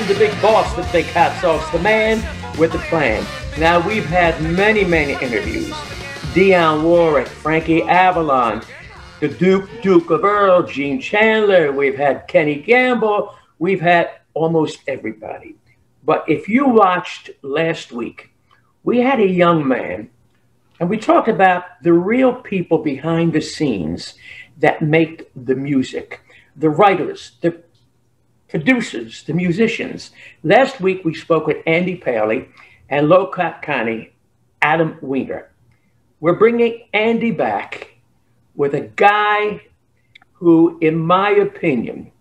am the big boss with big hot sauce, the man with the plan. Now, we've had many interviews. Dionne Warwick, Frankie Avalon, the Duke of Earl, Gene Chandler. We've had Kenny Gamble. We've had almost everybody. But if you watched last week, we had a young man, and we talked about the real people behind the scenes that make the music, the writers, the producers, the musicians. Last week, we spoke with Andy Paley and Lockhart County, Adam Weiner. We're bringing Andy back with a guy who, in my opinion,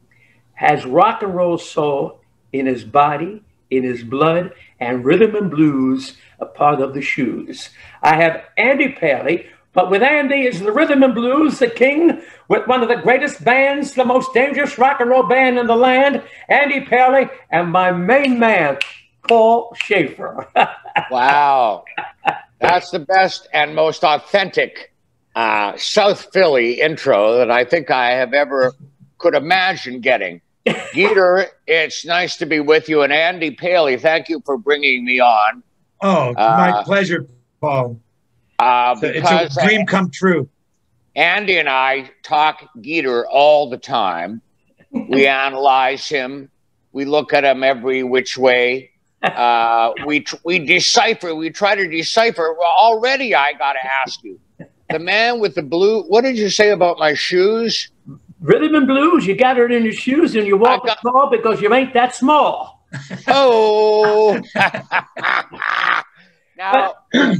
has rock and roll soul in his body, in his blood, and rhythm and blues a part of the shoes. I have Andy Paley, but with Andy is the rhythm and blues, the king, with one of the greatest bands, the most dangerous rock and roll band in the land, Andy Paley, and my main man, Paul Shaffer. Wow. That's the best and most authentic South Philly intro that I think I have ever could imagine getting. Geator, it's nice to be with you. And Andy Paley, thank you for bringing me on. Oh, my pleasure, Paul. It's a dream come true. Andy and I talk Geator all the time. We analyze him. We look at him every which way. We decipher. We try to decipher. Well, already I got to ask you, the man with the blue. What did you say about my shoes? Rhythm and blues. You got it in your shoes, and you walk tall because you ain't that small. Oh. Now, go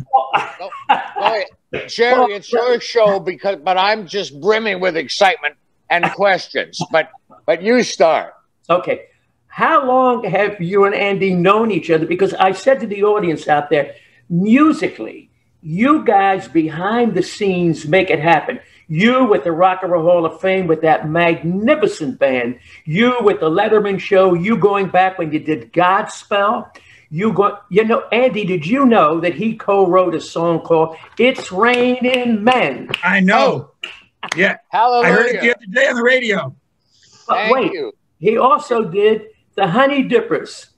ahead. Jerry, it's your show but I'm just brimming with excitement and questions. But you start. Okay. How long have you and Andy known each other? Because I said to the audience out there, musically, you guys behind the scenes make it happen. You with the Rock and Roll Hall of Fame with that magnificent band. You with the Letterman Show. You going back when you did Godspell. Andy, did you know that he co-wrote a song called "It's Raining Men"? I know. Yeah. Hallelujah. I heard it the other day on the radio. But Thank you. He also did the Honey Dippers.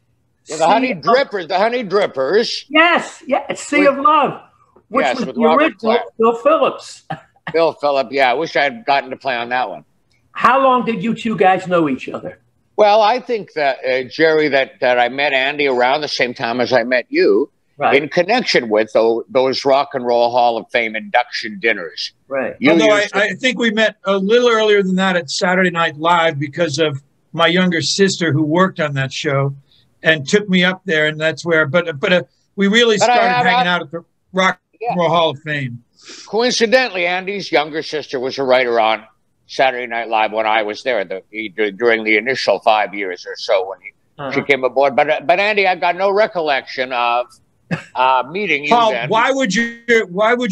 Yeah, the Honey Drippers. Yes, Sea of Love, which was the original Bill Phillips. Bill Phillips, yeah. I wish I had gotten to play on that one. How long did you two guys know each other? Well, I think that, Jerry, that I met Andy around the same time as I met you, right, in connection with those Rock and Roll Hall of Fame induction dinners. Right. Although I think we met a little earlier than that at Saturday Night Live because of my younger sister who worked on that show and took me up there, and that's where. But we really started hanging out at the Rock and Roll Hall of Fame. Coincidentally, Andy's younger sister was a writer on Saturday Night Live when I was there during the initial 5 years or so when she came aboard. But Andy, I've got no recollection of meeting you. Paul, then. why would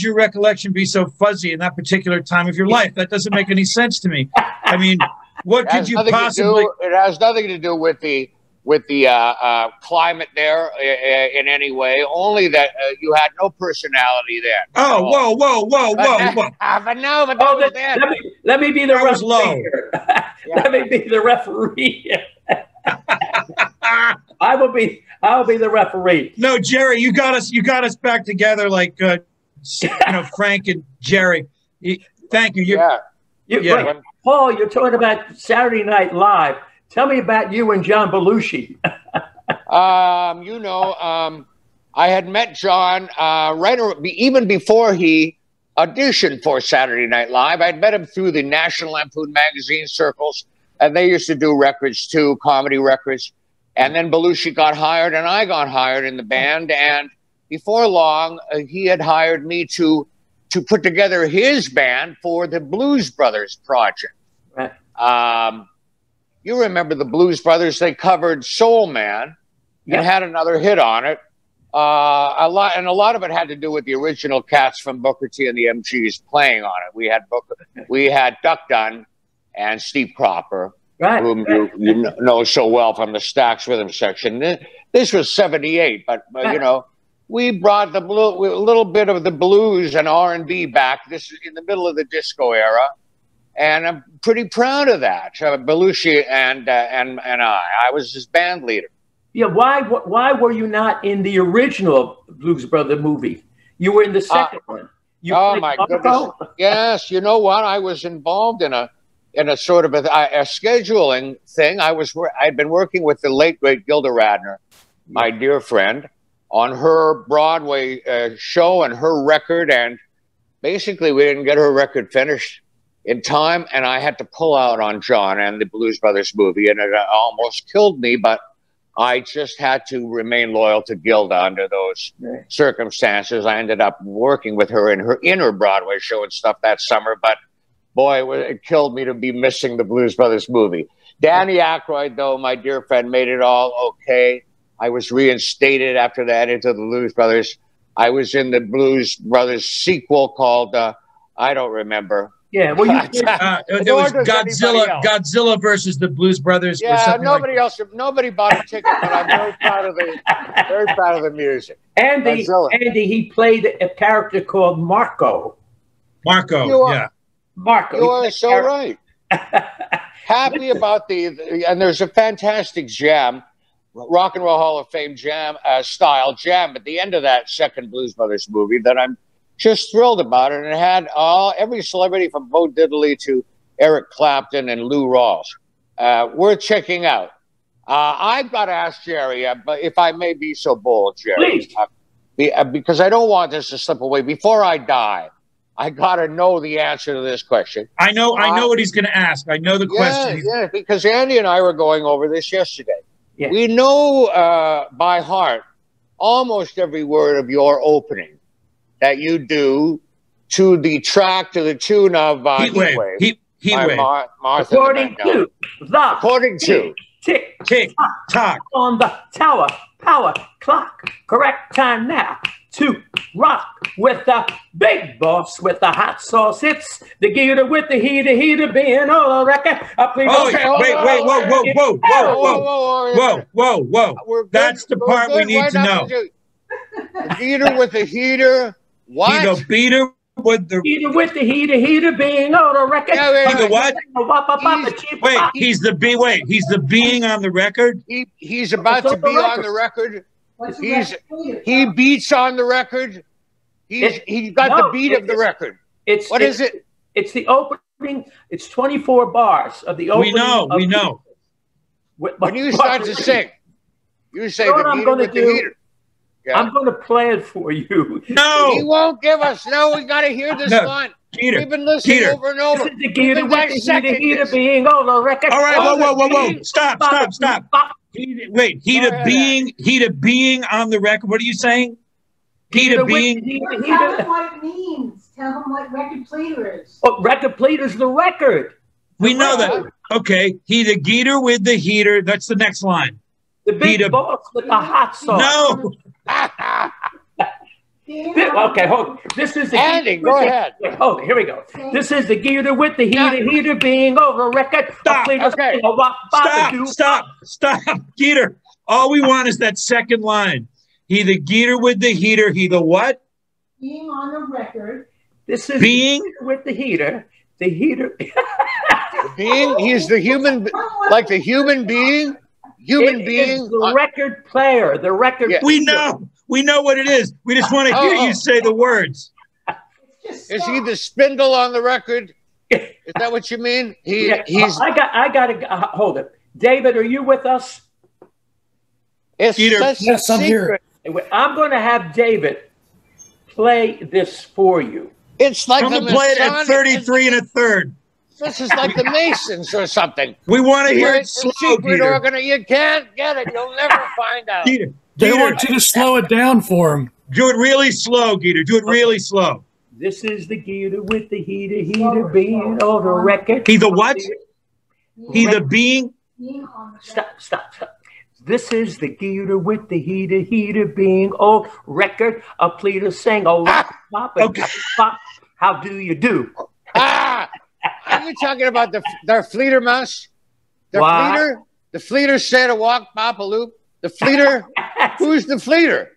your recollection be so fuzzy in that particular time of your life? That doesn't make any sense to me. I mean, what could you possibly? It has nothing to do with the climate there in any way. Only that you had no personality then. Oh, whoa! But no, but that was then. Let me be the referee. Let me be the referee. I'll be the referee. No, Jerry, you got us back together like Frank and Jerry. Thank you. Wait, Paul, you're talking about Saturday Night Live. Tell me about you and John Belushi. I had met John even before he auditioned for Saturday Night Live. I'd met him through the National Lampoon magazine circles, and they used to do records too, comedy records. And then Belushi got hired, and I got hired in the band. And before long, he had hired me to put together his band for the Blues Brothers project. Right. You remember the Blues Brothers? They covered Soul Man and had another hit on it. A lot of it had to do with the original cats from Booker T and the MGs playing on it. We had Duck Dunn and Steve Cropper, whom you know so well from the Stax Rhythm section. This was '78, but we brought a little bit of the blues and R&B back. This is in the middle of the disco era. And I'm pretty proud of that. Belushi and I was his band leader. Yeah, why were you not in the original Blues Brother movie? You were in the second one. Oh my goodness! Yes, you know what? I was involved in a sort of a scheduling thing. I'd been working with the late great Gilda Radner, my dear friend, on her Broadway show and her record, and basically we didn't get her record finished in time, and I had to pull out on John and the Blues Brothers movie, and it almost killed me, but I just had to remain loyal to Gilda under those circumstances. I ended up working with her in her Broadway show and stuff that summer, but boy, it killed me to be missing the Blues Brothers movie. Danny Aykroyd, though, my dear friend, made it all okay. I was reinstated after that into the Blues Brothers. I was in the Blues Brothers sequel called, I don't remember. Yeah, well, there was Godzilla versus the Blues Brothers. Yeah, nobody bought a ticket, but I'm very proud of the music. Andy, he played a character called Marco. Marco. You are so right. Happy about and there's a fantastic jam, Rock and Roll Hall of Fame jam style jam at the end of that second Blues Brothers movie that I'm just thrilled about it. And it had every celebrity from Bo Diddley to Eric Clapton and Lou Rawls. Worth checking out. I've got to ask Jerry, but if I may be so bold, Jerry, because I don't want this to slip away. Before I die, I got to know the answer to this question. I know what he's going to ask. I know the question. Yeah, because Andy and I were going over this yesterday. Yeah. We know by heart almost every word of your opening that you do to the track, to the tune of Heatwave. Heatwave. According to tick tock on the tower power clock. Correct time now to rock with the big boss with the hot sauce. It's the Geator with the heater being all a record. Whoa. That's the part we need to know. The Geator with the heater. What? The beater with the heater being on the record. The what? He's the being on the record. He's about to be on the record. He beats on the record. He's got the beat of the record. What is it? It's the opening. It's 24 bars of the opening. We know. When you start to sing, you say the Geator with the heater. Yeah. I'm going to play it for you. No. He won't give us. No, we got to hear this one. Geator. We've been listening over and over. This is the Geator with the heater being on the record. All right, whoa. Stop. Wait, heater being on the record. What are you saying? Heater being. Tell them what it means. Tell them what record pleater is. Oh, record pleater is the record. We know that. Okay. The Geator with the heater. That's the next line. The big boss with the hot sauce. No. Okay, hold on. This is the Andy, go ahead. Hold on, here we go. This is the Geator with the heater being over record. Stop. Okay. Stop. Geator. All we want is that second line. He the Geator with the heater. He the what? Being on the record. This is being with the heater. The heater. Being. He's the human, like the human being. Human being, the record player, the record. Yeah. We know what it is. We just want to hear you say the words. Is he the spindle on the record? Is that what you mean? He's. I got to hold it. David, are you with us? It's yes, I'm here. I'm going to have David play this for you. It's like I'm going to play it at 33 and a third. This is like the Masons or something. We want to hear it slow, Geator. You can't get it. You'll never find out. They want you to slow it down for him. Do it really slow, Geator. Do it really slow. This is the Geator with the heater being on the record. He the what? He the being? Stop. This is the Geator with the heater being on record. A pleater saying, pop, how do you do? Are you talking about the Fleeter mouse? The Fleeter? The Fleeter said a walk, pop a loop. The Fleeter? Who's the Fleeter?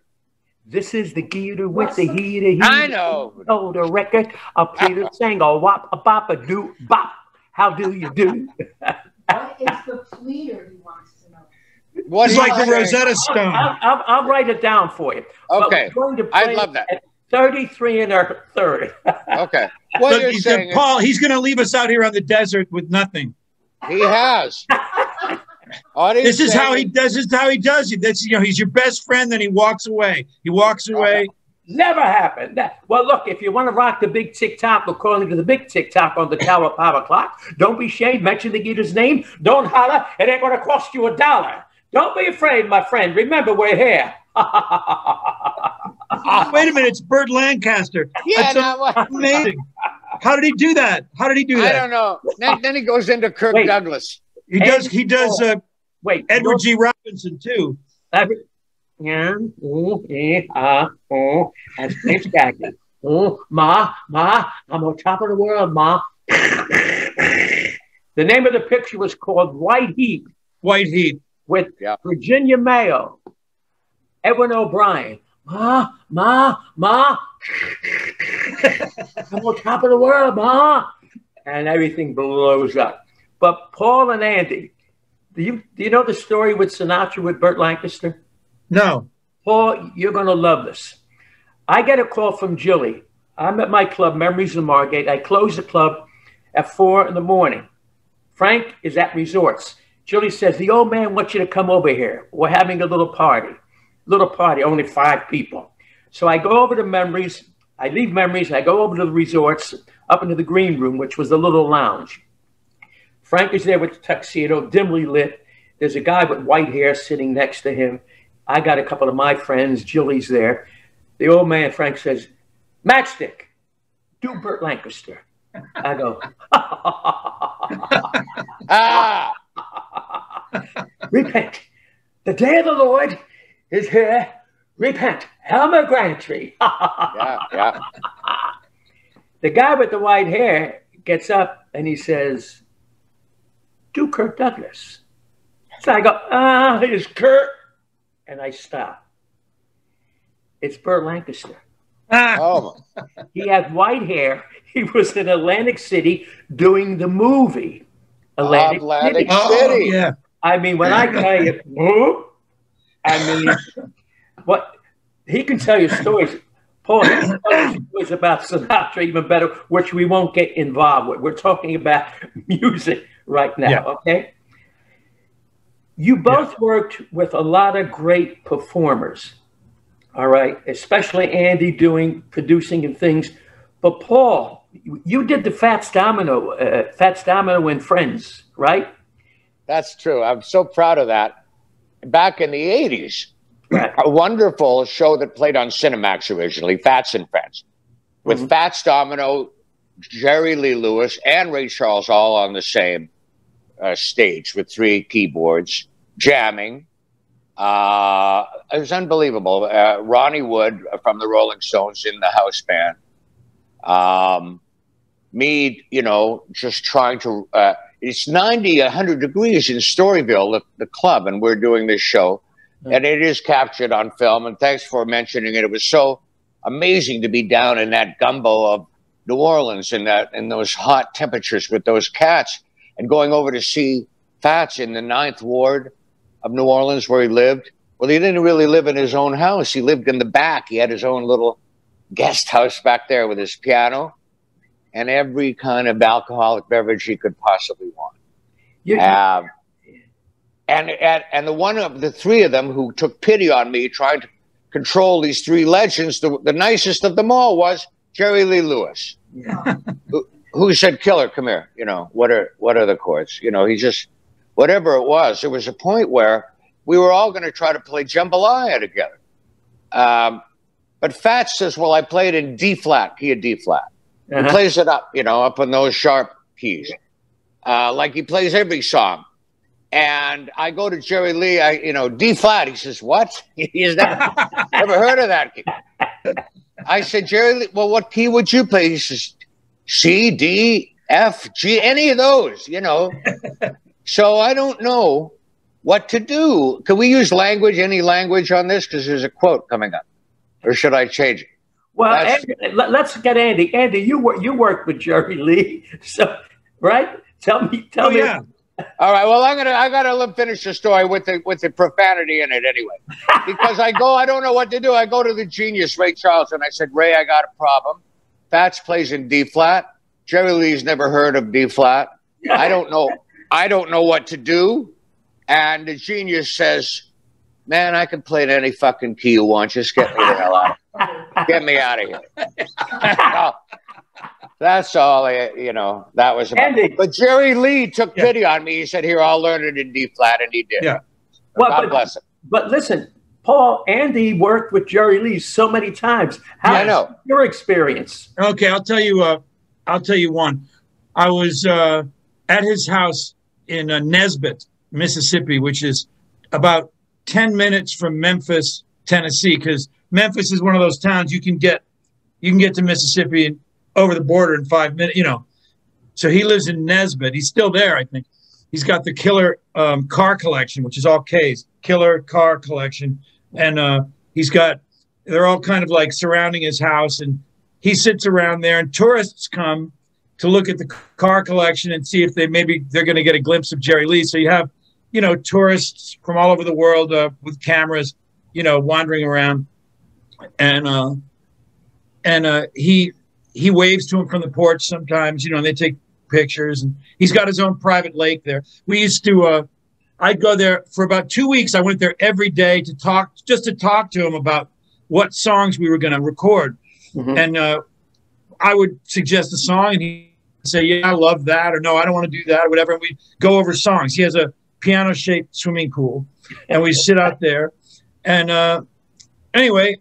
This is the Geator with the heater. I know. Oh, the record. A pleater saying a wop, a bop, a do, bop. How do you do? What is the Fleeter he wants to know? What It's are like you the saying? Rosetta Stone. I'll write it down for you. Okay. But we're going to I'd play love that. at 33 and a third. Okay. What Look, you're he said, saying Paul, he's going to leave us out here on the desert with nothing. he has. This is how he does. This is how he does it. That's, he's your best friend. Then he walks away. He walks away. Never happened. Well, look, if you want to rock the big tick-tock according to the big tick-tock on the Tower Power Clock, don't be ashamed. Mention the Geator's name. Don't holler. It ain't going to cost you $1. Don't be afraid, my friend. Remember, we're here. Wait a minute. It's Burt Lancaster. Yeah, That's amazing. How did he do that? How did he do that? I don't know. Then he goes into Kirk Douglas. He does Edward G. Robinson, too. Yeah. That's Prince Jackie. Ma, I'm on top of the world, Ma. The name of the picture was called White Heat. White Heat. With Virginia Mayo, Edwin O'Brien. Ma. I'm on top of the world, Ma. And everything blows up. But Paul and Andy, do you know the story with Sinatra with Burt Lancaster? No. Paul, you're going to love this. I get a call from Jilly. I'm at my club, Memories in Margate. I close the club at 4 in the morning. Frank is at Resorts. Jilly says, the old man wants you to come over here. We're having a little party. Only 5 people. So I go over to Memories. I leave Memories. I go over to the Resorts, up into the green room, which was the little lounge. Frank is there with the tuxedo, dimly lit. There's a guy with white hair sitting next to him. I got a couple of my friends. Jilly's there. The old man, Frank, says, Matchstick, do Burt Lancaster. I go, repent. The day of the Lord is here. Repent. Helmer Grantry. Yeah. The guy with the white hair gets up and he says, do Kirk Douglas. So I go, it's Kirk. And I stop. It's Burt Lancaster. He had white hair. He was in Atlantic City doing the movie. Atlantic City. Oh, yeah. I mean, when I tell you, what he can tell you stories. Paul, he can tell you stories about Sinatra even better, which we won't get involved with. We're talking about music right now, okay? You both worked with a lot of great performers, all right? Especially Andy producing and things. But Paul, you did the Fats Domino and Friends, right? That's true. I'm so proud of that. Back in the 80s, a wonderful show that played on Cinemax originally, Fats and Friends, with Fats Domino, Jerry Lee Lewis, and Ray Charles all on the same stage with 3 keyboards, jamming. It was unbelievable. Ronnie Wood from the Rolling Stones in the house band. Me, just trying to, it's 90, 100 degrees in Storyville, the club, and we're doing this show. And it is captured on film. And thanks for mentioning it. It was so amazing to be down in that gumbo of New Orleans in those hot temperatures with those cats, and going over to see Fats in the 9th Ward of New Orleans where he lived. Well, he didn't really live in his own house. He lived in the back. He had his own little guest house back there with his piano and every kind of alcoholic beverage he could possibly want. And the one of the 3 of them who took pity on me, trying to control these 3 legends, the nicest of them all was Jerry Lee Lewis, who said, "Killer, come here. What are the chords?" He just, whatever it was. There was a point where we were all going to try to play jambalaya together. But Fats says, well, I played in D flat, key of D flat. He plays it up, up in those sharp keys, like he plays every song. And I go to Jerry Lee, D flat. He says, what? He's never heard of that key. I said, Jerry Lee, well, what key would you play? He says, C, D, F, G, any of those, So I don't know what to do. Can we use any language on this? Because there's a quote coming up. Or should I change it? Well, Andy, let's get Andy. Andy, you worked with Jerry Lee, so right? Tell me. Yeah. All right. Well, I gotta finish the story with the profanity in it anyway, because I don't know what to do. I go to the genius Ray Charles and I said, Ray, I got a problem. Fats plays in D flat. Jerry Lee's never heard of D flat. I don't know what to do. And the genius says, man, I can play in any fucking key you want. Just get me the hell out. Get me out of here. That's all, that was about it. But Jerry Lee took pity on me. He said, here, I'll learn it in D flat, and he did. Yeah. Well, God bless him. But listen, Paul, Andy worked with Jerry Lee so many times. How's your experience? Okay, I'll tell you one. I was at his house in Nesbitt, Mississippi, which is about 10 minutes from Memphis, Tennessee, because Memphis is one of those towns you can get to Mississippi and over the border in 5 minutes, So he lives in Nesbitt. He's still there, I think. He's got the Killer car collection, which is all K's, Killer car collection. And they're all kind of like surrounding his house. And he sits around there, and tourists come to look at the car collection and see if they're going to get a glimpse of Jerry Lee. So you have, tourists from all over the world with cameras, wandering around. And he waves to him from the porch sometimes, and they take pictures, and he's got his own private lake there. We used to, I'd go there for about 2 weeks. I went there every day to talk to him about what songs we were going to record. Mm-hmm. And I would suggest a song, and he'd say, yeah, I love that, or no, I don't want to do that, or whatever. And we'd go over songs. He has a piano-shaped swimming pool, and we sit out there. And anyway,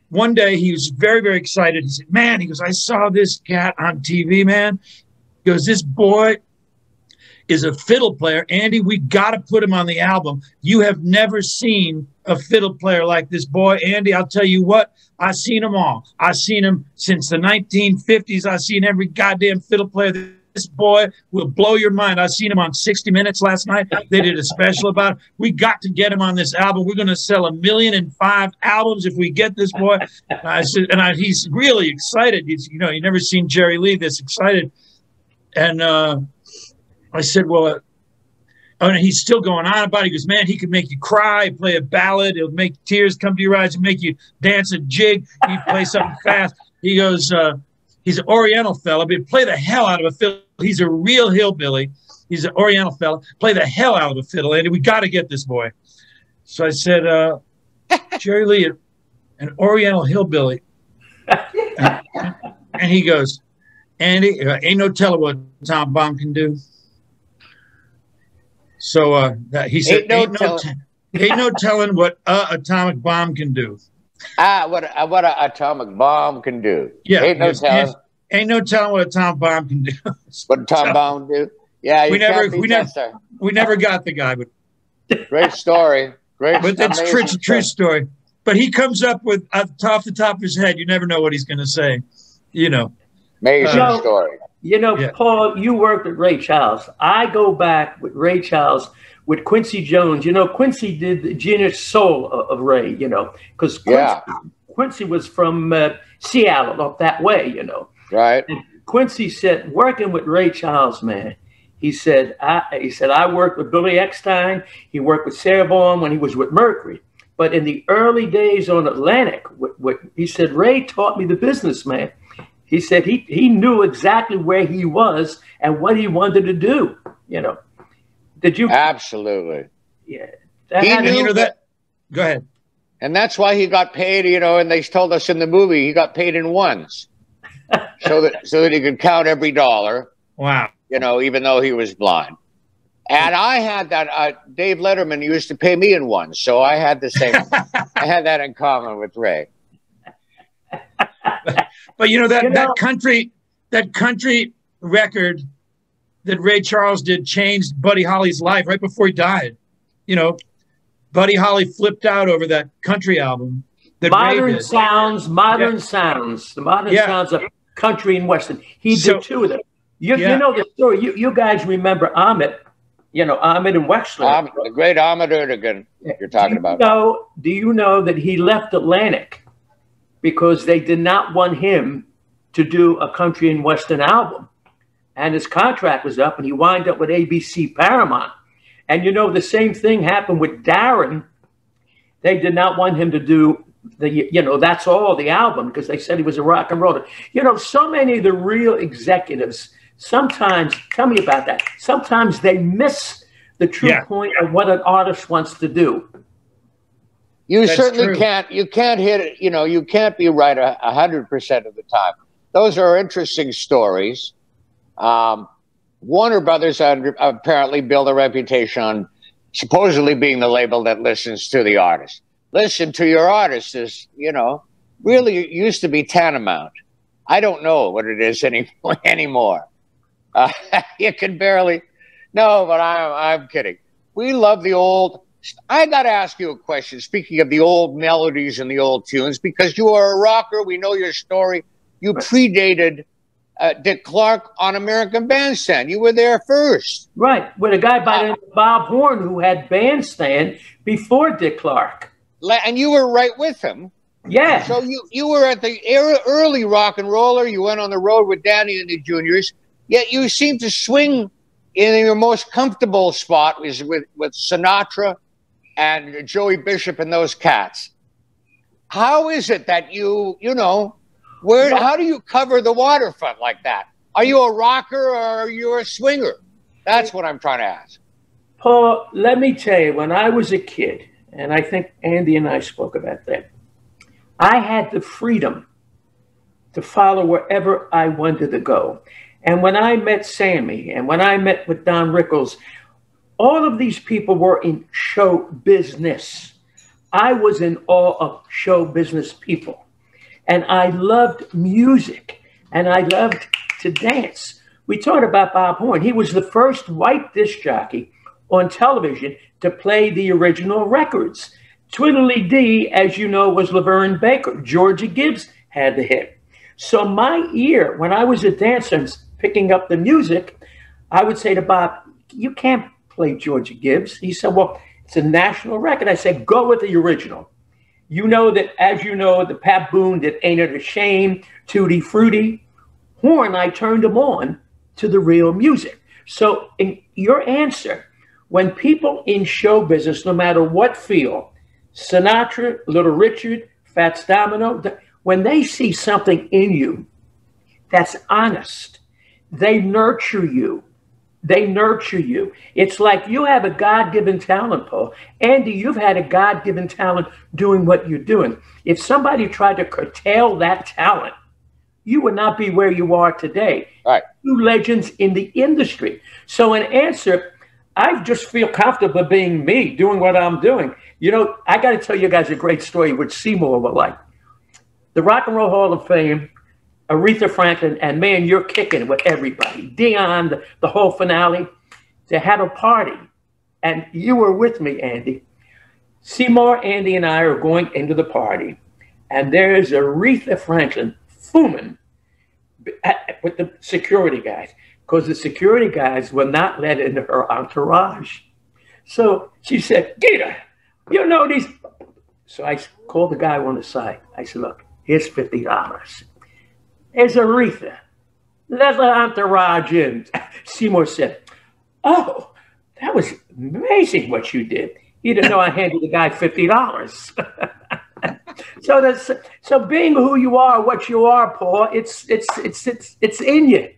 one day he was very, very excited. He said, man, he goes, I saw this cat on TV, man. He goes, this boy is a fiddle player. Andy, we got to put him on the album. You have never seen a fiddle player like this boy. Andy, I'll tell you what, I've seen them all. I've seen him since the 1950s. I've seen every goddamn fiddle player. This boy will blow your mind. I seen him on 60 Minutes last night. They did a special about it. We got to get him on this album. We're going to sell 1,000,005 albums if we get this boy. I said, and he's really excited. He's, you never seen Jerry Lee this excited. And I said, well, and he's still going on about it. He goes, man, he could make you cry, play a ballad. He'll make tears come to your eyes and make you dance a jig. He'd play something fast. He goes, he's an Oriental fella, but play the hell out of a fiddle. He's a real hillbilly. He's an Oriental fella. Play the hell out of a fiddle, Andy. We got to get this boy. So I said, Jerry Lee, an Oriental hillbilly. And he goes, Andy, ain't no telling what Tom Baum can do. So he said, ain't no telling what atomic bomb can do. What an atomic bomb can do. Yeah, ain't no telling. Ain't no telling what a Tom Bomb can do. What Tom Bomb do? Yeah, we never got the guy, but great story. Great, but that's true story. But he comes up with off the top of his head. You never know what he's going to say. Amazing story. Paul, you worked with Ray Charles. I go back with Ray Charles with Quincy Jones. Quincy did the genius soul of Ray. Because Quincy was from Seattle, up that way. Right. And Quincy said, working with Ray Charles, man, he said, I worked with Billy Eckstein. He worked with Sarah Vaughan when he was with Mercury. But in the early days on Atlantic, he said, Ray taught me the business, man. He said he knew exactly where he was and what he wanted to do. Did you? Absolutely. Yeah. He knew that. Go ahead. And that's why he got paid, and they told us in the movie he got paid in ones. so that he could count every dollar. Wow. Even though he was blind. And I had that. Dave Letterman used to pay me in ones, so I had the same. I had that in common with Ray. But that country record that Ray Charles did changed Buddy Holly's life right before he died. Buddy Holly flipped out over that country album. Modern sounds, the modern sounds of country and western. He did two of them. You know the story. You guys remember Ahmet, Ahmet and Wexler. The great Ahmet Erdogan you're talking about. Do you know that he left Atlantic because they did not want him to do a country and western album? and his contract was up, and he wound up with ABC Paramount. And you know, the same thing happened with Darren. They did not want him to do That's All, the album, because they said he was a rock and roller. You know, so many of the real executives sometimes, tell me about that, sometimes they miss the true point of what an artist wants to do. You certainly can't. You can't hit it. You know, you can't be right 100% of the time. Those are interesting stories. Warner Brothers apparently built a reputation on supposedly being the label that listens to the artist. Listen to your artist is, really used to be tantamount. I don't know what it is anymore. You can barely. No, but I'm kidding. We love the old. I got to ask you a question. Speaking of the old melodies and the old tunes, because you are a rocker, we know your story. You predated Dick Clark on American Bandstand. You were there first. Right, with a guy by the name of Bob Horn who had Bandstand before Dick Clark. And you were right with him. Yeah. So you were at the early rock and roller. You went on the road with Danny and the Juniors. Yet you seem to swing in your most comfortable spot was with Sinatra and Joey Bishop and those cats. How is it that how do you cover the waterfront like that? Are you a rocker or are you a swinger? That's what I'm trying to ask. Paul, let me tell you, when I was a kid, and I think Andy and I spoke about that, I had the freedom to follow wherever I wanted to go. And when I met Sammy and when I met with Don Rickles, all of these people were in show business. I was in awe of show business people. And I loved music and I loved to dance. We talked about Bob Horn. He was the first white disc jockey on television to play the original records. Twiddly-Dee, as you know, was Laverne Baker. Georgia Gibbs had the hit. So my ear, when I was a dancer and picking up the music, I would say to Bob, you can't play Georgia Gibbs. He said, well, it's a national record. I said, go with the original. You know that, as you know, the Pat Boone did Ain't It a Shame, Tutti Frutti. Horn, I turned him on to the real music. So in your answer, when people in show business, no matter what field, Sinatra, Little Richard, Fats Domino, when they see something in you that's honest, they nurture you. They nurture you. It's like you have a God-given talent, Paul. Andy, you've had a God-given talent doing what you're doing. If somebody tried to curtail that talent, you would not be where you are today. Right. Two legends in the industry. So in answer, I just feel comfortable being me, doing what I'm doing. You know, I got to tell you guys a great story which Seymour will like. The Rock and Roll Hall of Fame, Aretha Franklin, and man, you're kicking with everybody. Dion, the whole finale. They had a party, and you were with me, Andy. Seymour, Andy, and I are going into the party, and there's Aretha Franklin fuming with the security guys because the security guys were not let into her entourage. So she said, Geator, you know these. So I called the guy on the side. I said, look, here's $50. There's Aretha. Let the entourage in. Seymour said, oh, that was amazing what you did. He didn't know I handed the guy $50. So being who you are, what you are, Paul, it's in you.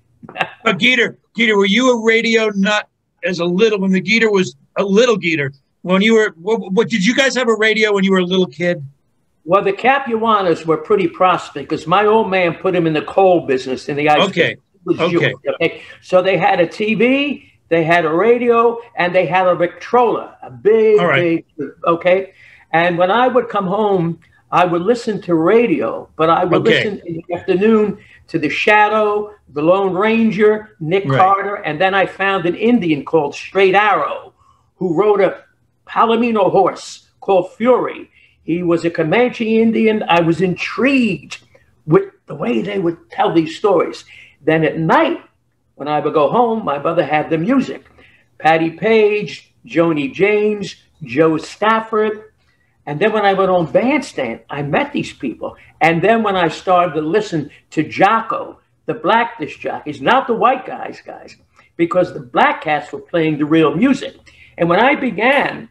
But Geator, were you a radio nut as a little, when the Geator was a little Geator? When you were, what did you guys have a radio when you were a little kid? Well, the Capuanas were pretty prosperous because my old man put him in the coal business in the ice. Okay. Okay. So they had a TV, they had a radio, and they had a Victrola, a big, okay. And when I would come home, I would listen to radio, but I would listen in the afternoon to The Shadow, The Lone Ranger, Nick Carter, and then I found an Indian called Straight Arrow who rode a Palomino horse called Fury. He was a Comanche Indian. I was intrigued with the way they would tell these stories. Then at night, when I would go home, my mother had the music. Patti Page, Joni James, Joe Stafford. And then when I went on Bandstand, I met these people. And then when I started to listen to Jocko, the black disc jockeys, not the white guys, because the black cats were playing the real music. And when I began,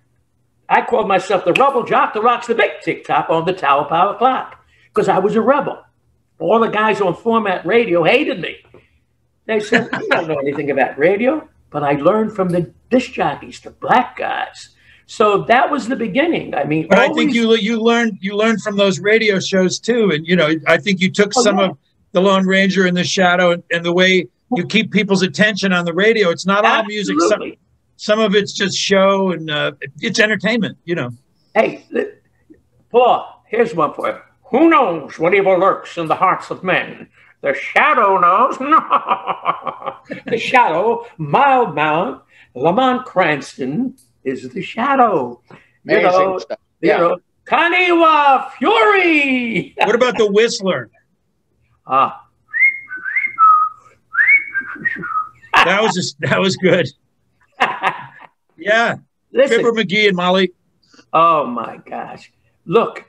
I called myself the rebel jock that rocks the big tick-tock on the Tower Power clock, because I was a rebel. All the guys on format radio hated me. They said, "You don't know anything about radio." But I learned from the disc jockeys, the black guys. So that was the beginning. I mean, but I think you learned from those radio shows too. And I think you took some of the Lone Ranger and the Shadow and the way you keep people's attention on the radio. It's not all music. Some of it's just show and it's entertainment. Hey, Paul, here's one for you. Who knows what evil lurks in the hearts of men? The Shadow knows. The Shadow, mild-mouthed, Lamont Cranston is the Shadow. Amazing stuff. Yeah. Kaniwa Fury. What about the Whistler? That was good. Yeah. Listen, Fibber McGee and Molly. Oh my gosh. Look,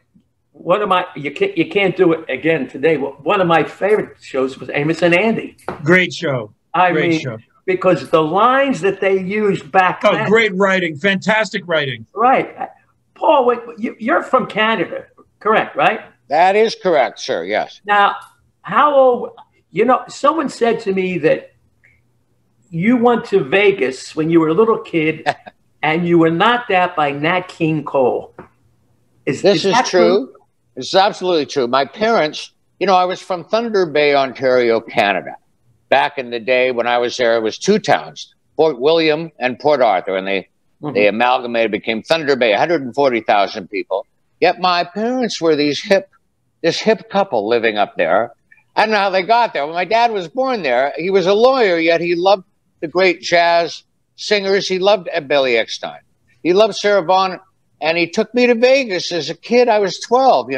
you can't do it again today. One of my favorite shows was Amos and Andy. Great show. Great show. Because the lines that they used back then. Oh, great writing. Fantastic writing. Right. Paul, wait, you're from Canada, correct, right? That is correct, sir. Yes. Now, how old, someone said to me that you went to Vegas when you were a little kid and you were knocked out by Nat King Cole. This is true. It's absolutely true. My parents, I was from Thunder Bay, Ontario, Canada. Back in the day when I was there, it was two towns, Fort William and Port Arthur, and they amalgamated, became Thunder Bay, 140,000 people. Yet my parents were this hip couple living up there. I don't know how they got there. When my dad was born there, he was a lawyer, yet he loved the great jazz singers. He loved Billy Eckstine. He loved Sarah Vaughan. And he took me to Vegas as a kid. I was 12,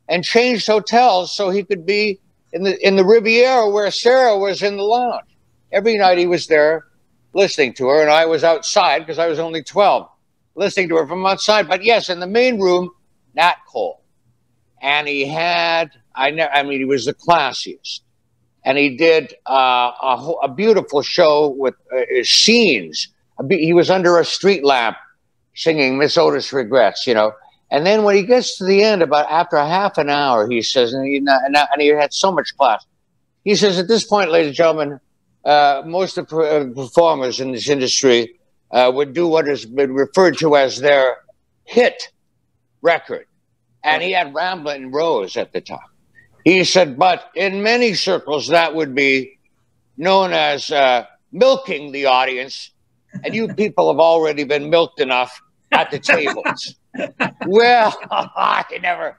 and changed hotels so he could be in the Riviera where Sarah was in the lounge. Every night he was there listening to her, and I was outside because I was only 12, listening to her from outside. But yes, in the main room, Nat Cole. And he had, he was the classiest. And he did a beautiful show with scenes. He was under a street lamp singing Miss Otis Regrets, And then when he gets to the end, after a half an hour, he says, and he had so much class. He says, at this point, ladies and gentlemen, most of the performers in this industry would do what has been referred to as their hit record. And he had Ramblin' Rose at the top. He said, but in many circles, that would be known as milking the audience. And you people have already been milked enough at the tables. Well, I never,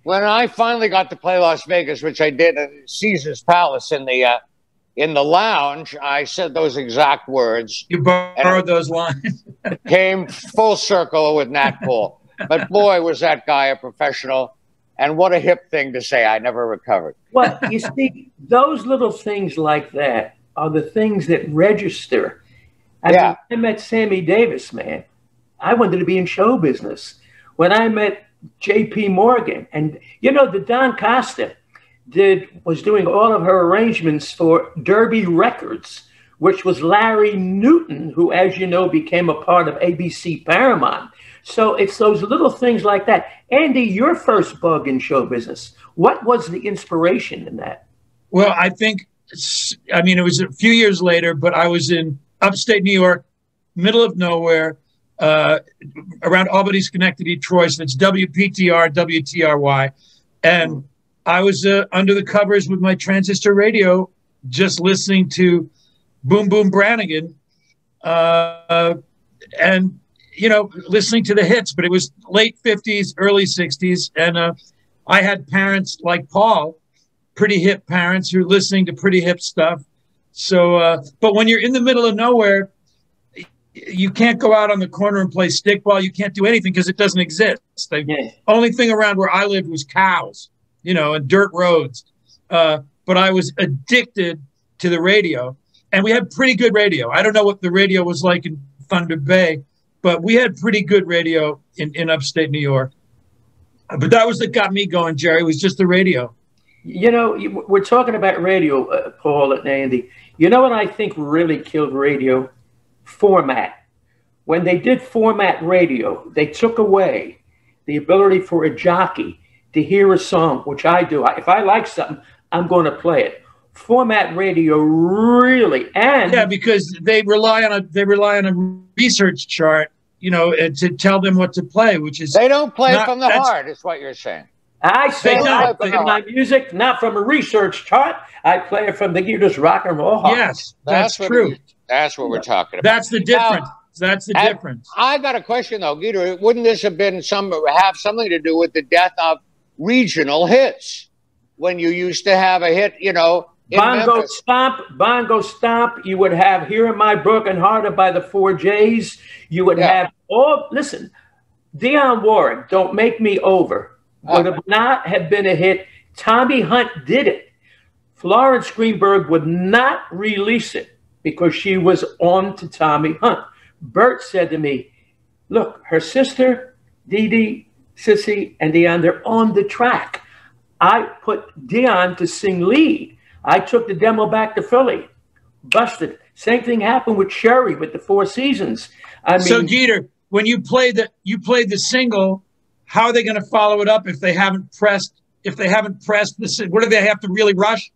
when I finally got to play Las Vegas, which I did at Caesar's Palace in the lounge, I said those exact words. You borrowed those lines. Came full circle with Nat Cole. But boy, was that guy a professional. And what a hip thing to say. I never recovered. Well, you see, those little things like that are the things that register. When I met Sammy Davis, man, I wanted to be in show business. When I met J.P. Morgan, and the Don Costa was doing all of her arrangements for Derby Records, which was Larry Newton, who, as you know, became a part of ABC Paramount. So it's those little things like that. Andy, your first bug in show business, what was the inspiration in that? Well, I think, it was a few years later, but I was in upstate New York, middle of nowhere, around Albany, Schenectady, Troy. So it's WPTR, WTRY. And I was under the covers with my transistor radio, just listening to Boom Boom Brannigan and, listening to the hits. But it was late 50s, early 60s. And I had parents like Paul, pretty hip parents who were listening to pretty hip stuff. So, but when you're in the middle of nowhere, you can't go out on the corner and play stickball. You can't do anything because it doesn't exist. The only thing around where I lived was cows, and dirt roads. But I was addicted to the radio, and we had pretty good radio. I don't know what the radio was like in Thunder Bay, but we had pretty good radio in upstate New York. But that was what got me going, Jerry, was just the radio. You know, we're talking about radio, Paul and Andy. You know what I think really killed radio? Format. When they did format radio, they took away the ability for a jockey to hear a song, which I do. If I like something, I'm going to play it. Format radio really, and yeah, because they rely on a research chart, you know, to tell them what to play, which is they don't play from the heart. Is what you're saying. I say I play my music not from a research chart. I play it from the Geator's rock and roll heart. Yes, that's true. That's what we're talking about. That's the difference. That's the difference. I got a question though, Geator. Wouldn't this have been have something to do with the death of regional hits when you used to have a hit, you know? Bongo Stomp. You would have Here in My Broken Hearted by the 4Js. You would have listen, Dionne Warwick, Don't Make Me Over, would have not have been a hit. Tommy Hunt did it. Florence Greenberg would not release it because she was on to Tommy Hunt. Bert said to me, look, her sister, Dee Dee, Sissy, and Dionne, they're on the track. I put Dionne to sing lead. I took the demo back to Philly, busted. Same thing happened with Sherry with the Four Seasons. I mean, so Geator, when you played the single, how are they going to follow it up if they haven't pressed? If they haven't pressed the, what do they have to really rush?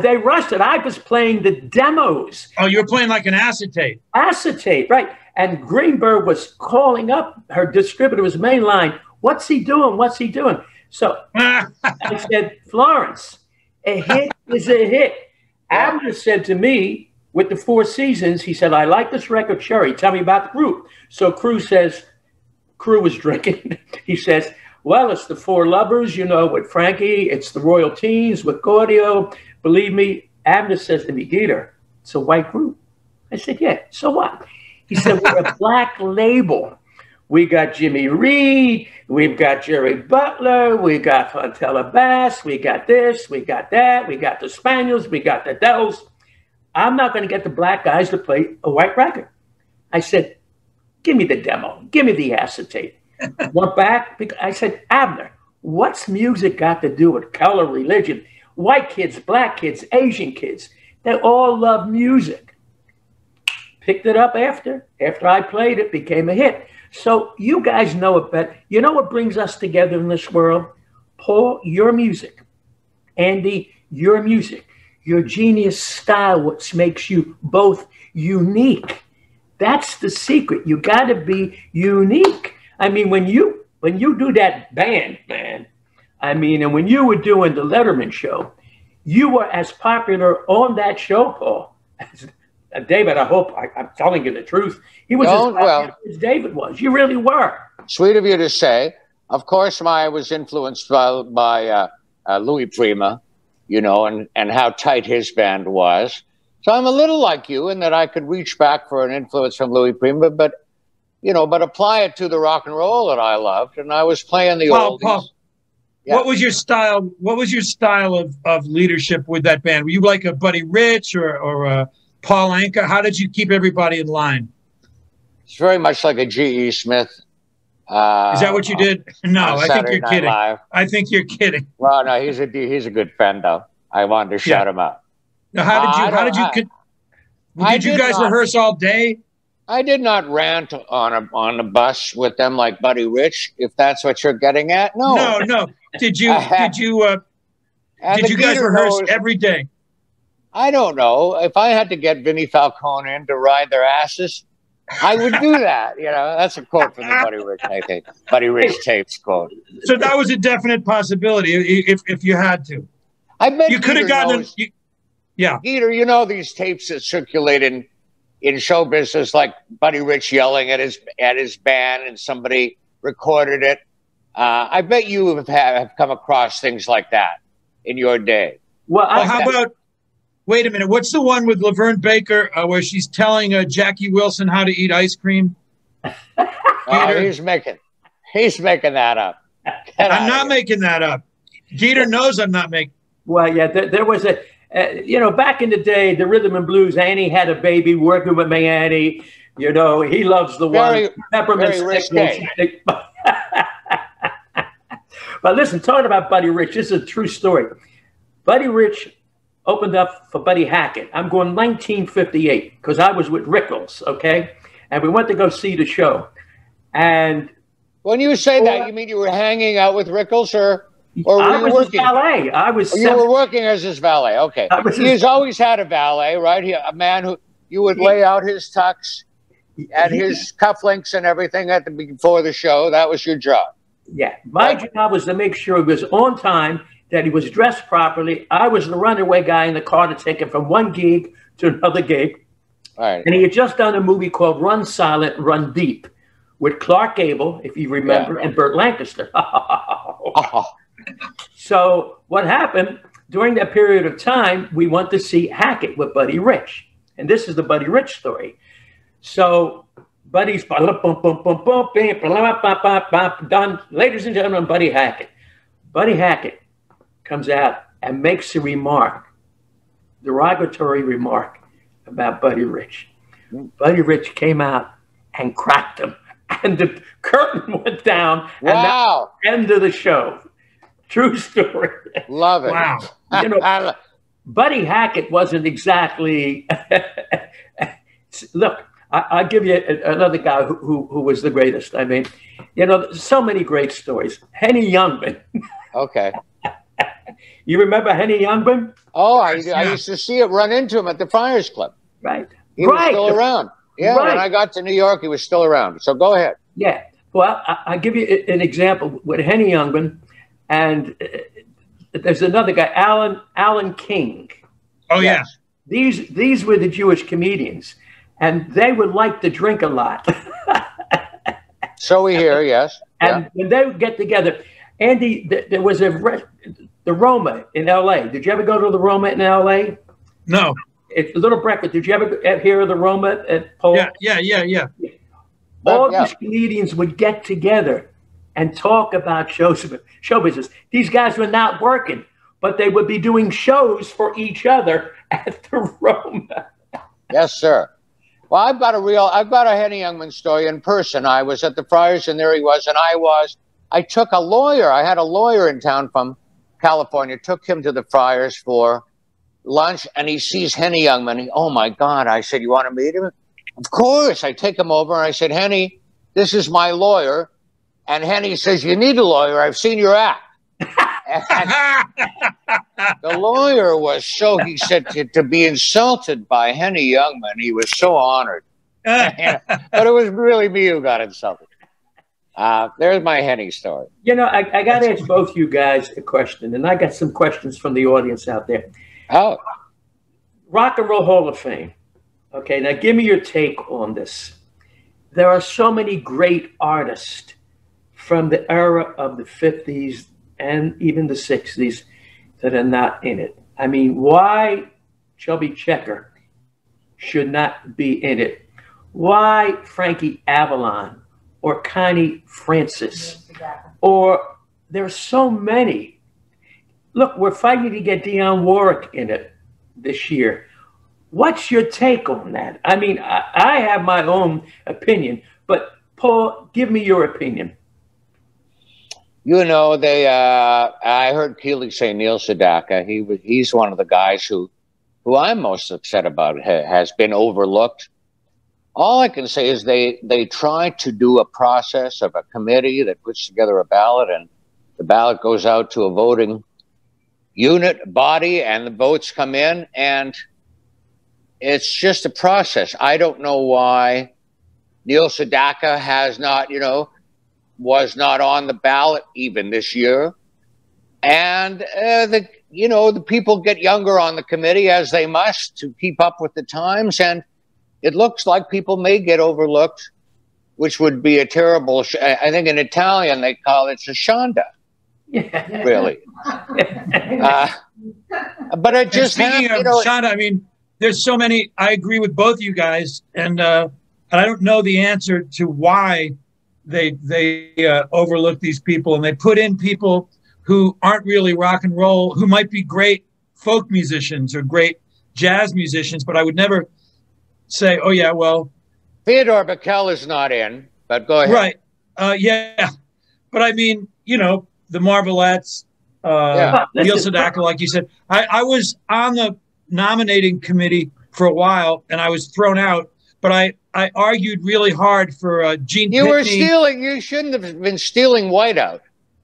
They rushed it. I was playing the demos. Oh, you were playing like an acetate. Acetate, right? And Greenberg was calling up her distributor, his main line. What's he doing? What's he doing? So I said, Florence, a hit is a hit. Abner said to me, with the Four Seasons, he said, I like this record, Cherry. Tell me about the group. So Crew was drinking. He says, well, it's the Four Lovers, you know, with Frankie. It's the Royal Teens with Gaudio. Believe me, Abner says to me, Geator, it's a white group. I said, yeah, so what? He said, we're a black label. We got Jimmy Reed, we've got Jerry Butler, we got Fontella Bass, we got this, we got that, we got the Spaniels, we got the Dells. I'm not going to get the black guys to play a white record. I said, give me the demo, give me the acetate. Went back, I said, Abner, what's music got to do with color, religion? White kids, black kids, Asian kids, they all love music. Picked it up after I played it, became a hit. So you guys know it better. You know what brings us together in this world? Paul, your music. Andy, your music. Your genius style, what makes you both unique. That's the secret. You got to be unique. I mean, when you do that band, man, I mean, and when you were doing the Letterman show, you were as popular on that show, Paul, as David, I hope I'm telling you the truth. He was as popular as David was. You really were. Sweet of you to say. Of course, I was influenced by Louis Prima, you know, and how tight his band was. So I'm a little like you in that I could reach back for an influence from Louis Prima, but apply it to the rock and roll that I loved. And I was playing the oldies. Paul, yeah. What was your style? What was your style of leadership with that band? Were you like a Buddy Rich or a Paul Anka? How did you keep everybody in line? It's very much like a G.E. Smith. Is that what you did? No, I think you're kidding. Live. I think you're kidding. Well, no, he's a good friend though. I wanted to shout him out. Now, did you guys rehearse all day? I did not rant on a bus with them like Buddy Rich, if that's what you're getting at. No. Did you guys rehearse every day? I don't know. If I had to get Vinnie Falcone in to ride their asses, I would do that. You know, that's a quote from the Buddy Rich, I think. Buddy Rich tapes quote. So that was a definite possibility if you had to. I bet you could have gotten them. Yeah. Geator, you know these tapes that circulate in show business, like Buddy Rich yelling at his band and somebody recorded it. I bet you have come across things like that in your day. Well, how about, wait a minute, what's the one with Laverne Baker where she's telling Jackie Wilson how to eat ice cream? He's making that up. I'm not making that up. Geator knows I'm not making. Well, yeah, there was a, back in the day, the rhythm and blues, Annie had a baby working with me, Annie. You know, he loves the one. Peppermint stick. But listen, talking about Buddy Rich, this is a true story. Buddy Rich opened up for Buddy Hackett. I'm going 1958 because I was with Rickles, okay? And we went to go see the show. And when you say that, you mean you were hanging out with Rickles, or were I you was working? His valet. I was. You were working as his valet. Okay. He's always had a valet, right? A man who you would lay out his tux and his cufflinks and everything before the show. That was your job. Yeah, my job was to make sure he was on time, that he was dressed properly. I was the runaway guy in the car to take him from one gig to another gig. All right. And he had just done a movie called Run Silent, Run Deep with Clark Gable, if you remember, and Burt Lancaster. So what happened during that period of time, we went to see Hackett with Buddy Rich. And this is the Buddy Rich story. So Buddy's done. Ladies and gentlemen, Buddy Hackett. Buddy Hackett comes out and makes a remark, derogatory remark about Buddy Rich. Buddy Rich came out and cracked him, and the curtain went down. Wow! And that was the end of the show. True story. Love it. Wow. You know, Buddy Hackett wasn't exactly. Look, I'll give you another guy who was the greatest. I mean, you know, so many great stories. Henny Youngman. Okay. You remember Henny Youngman? Oh, I used to see it, run into him at the Friars Club. Right. He was still around. Yeah, when I got to New York, he was still around. So go ahead. Yeah. Well, I'll give you an example with Henny Youngman, and there's another guy, Alan King. Oh, yeah. These were the Jewish comedians, and they would like to drink a lot. So we hear, yes. And when they would get together, Andy, there was the Roma in L.A. Did you ever go to the Roma in L.A.? No. It's a little breakfast. Did you ever hear of the Roma at Paul? Yeah. All these comedians would get together and talk about show business. These guys were not working, but they would be doing shows for each other at the Roma. Yes, sir. Well, I've got a Henny Youngman story in person. I was at the Friars, and there he was, and I took a lawyer. I had a lawyer in town from California, took him to the Friars for lunch, and he sees Henny Youngman. Oh, my God. I said, you want to meet him? Of course. I take him over, and I said, Henny, this is my lawyer. And Henny says, you need a lawyer. I've seen your act. The lawyer was he said, to be insulted by Henny Youngman, he was so honored. But it was really me who got insulted. There's my Henny story. You know, I got to ask both you guys a question, and I got some questions from the audience out there. Oh. Rock and Roll Hall of Fame. Okay, now give me your take on this. There are so many great artists from the era of the 50s and even the 60s that are not in it. I mean, why Chubby Checker should not be in it? Why Frankie Avalon or Connie Francis? Or there are so many. Look, we're fighting to get Dionne Warwick in it this year. What's your take on that? I mean, I have my own opinion, but Paul, give me your opinion. You know, I heard Keeley say Neil Sedaka. He's one of the guys who I'm most upset about, has been overlooked. All I can say is they try to do a process of a committee that puts together a ballot, and the ballot goes out to a voting body, and the votes come in, and it's just a process. I don't know why Neil Sedaka has not, was not on the ballot even this year. And the people get younger on the committee, as they must, to keep up with the times, and it looks like people may get overlooked, which would be a terrible. I think in Italian they call it shashanda. Yeah. Really. But it just speaking of shashanda, I mean, there's so many. I agree with both you guys, and I don't know the answer to why they overlook these people, and they put in people who aren't really rock and roll, who might be great folk musicians or great jazz musicians, but I would never say, oh yeah, well, Theodore Bickel is not in, but go ahead. Right. Yeah. But I mean, the Marvelettes, Neil Sedaka, like you said. I was on the nominating committee for a while, and I was thrown out. But I argued really hard for Gene. You were stealing. You shouldn't have been stealing Whiteout.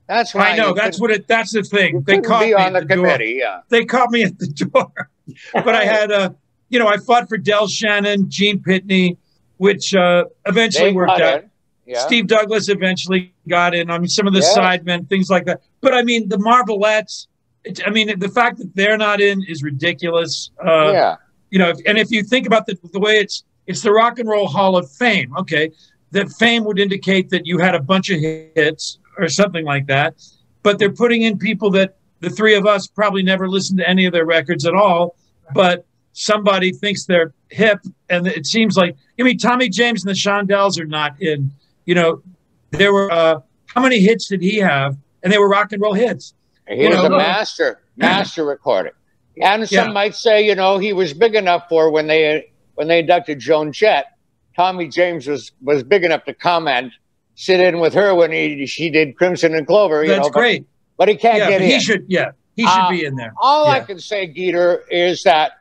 That's why I know. That's the thing. They caught me on the committee. Yeah, they caught me at the door. But I had I fought for Del Shannon, Gene Pitney, which eventually worked out. Yeah. Steve Douglas eventually got in. I mean, some of the sidemen, things like that. But I mean, the Marvelettes. The fact that they're not in is ridiculous. And if you think about the way it's the Rock and Roll Hall of Fame. Okay, that fame would indicate that you had a bunch of hits or something like that. But they're putting in people that the three of us probably never listened to any of their records at all. But somebody thinks they're hip, and it seems like Tommy James and the Shondells are not in. There were how many hits did he have? And they were rock and roll hits. He was a master recording. And some might say, he was big enough for when they inducted Joan Jett. Tommy James was big enough to come and sit in with her when she did Crimson and Clover. That's great. But he can't get in. He should be in there. All I can say, Geator, is that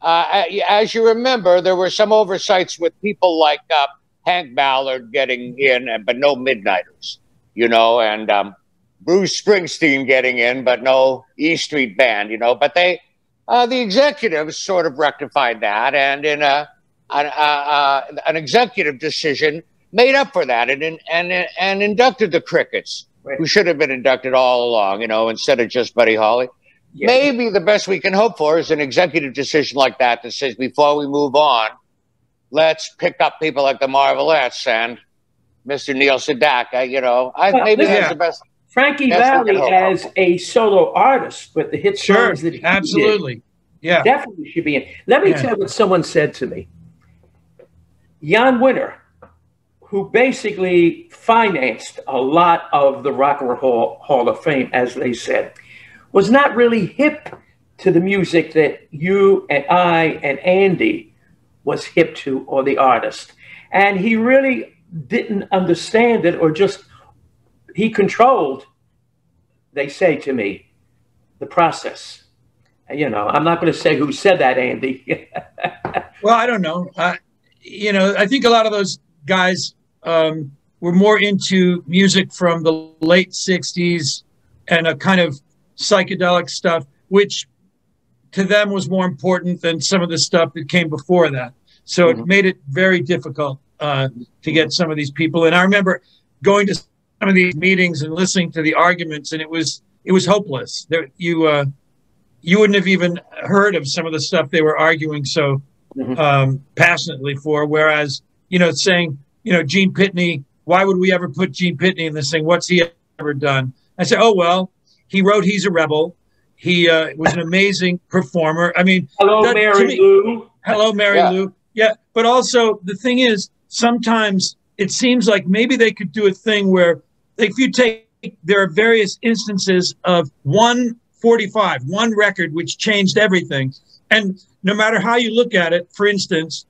as you remember, there were some oversights with people like Hank Ballard getting in, but no Midnighters, and Bruce Springsteen getting in, but no E Street Band, But the executives sort of rectified that, and in an executive decision made up for that, and inducted the Crickets, who should have been inducted all along, instead of just Buddy Holly. Yeah. Maybe the best we can hope for is an executive decision like that says, before we move on, let's pick up people like the Marvelettes and Mr. Neil Sedaka. Maybe that's the best. Frankie Valli as a solo artist with the hit songs that he absolutely did, definitely should be in. Let me tell you what someone said to me. Jan Winter, who basically financed a lot of the Rock and Roll Hall of Fame, as they said, was not really hip to the music that you and I and Andy was hip to, or the artist. And he really didn't understand it, or just he controlled, they say to me, the process. I'm not going to say who said that, Andy. Well, I don't know. I think a lot of those guys were more into music from the late 60s and a kind of psychedelic stuff, which to them was more important than some of the stuff that came before that. So it made it very difficult to get some of these people. And I remember going to some of these meetings and listening to the arguments, and it was hopeless. You wouldn't have even heard of some of the stuff they were arguing so passionately for. Whereas, saying, Gene Pitney, why would we ever put Gene Pitney in this thing? What's he ever done? I said, oh, well, he wrote He's a Rebel. He was an amazing performer. I mean, hello, Mary Lou. Hello, Mary Lou. Yeah, but also the thing is, sometimes it seems like maybe they could do a thing where, if you take, there are various instances of 145, one record which changed everything. And no matter how you look at it, for instance,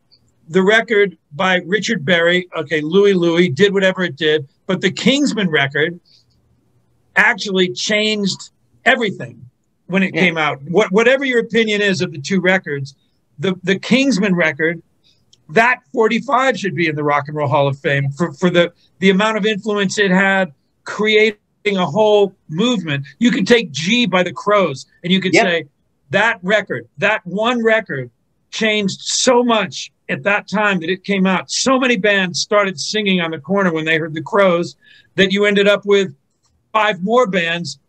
the record by Richard Berry, Louie, did whatever it did, but the Kingsman record actually changed everything when it came out. Whatever your opinion is of the two records, the Kingsman record, that 45 should be in the Rock and Roll Hall of Fame for the amount of influence it had, creating a whole movement. You could take G by the Crows, and you could say that record, that one record, changed so much at that time that it came out. So many bands started singing on the corner when they heard the Crows that you ended up with 5 more bands,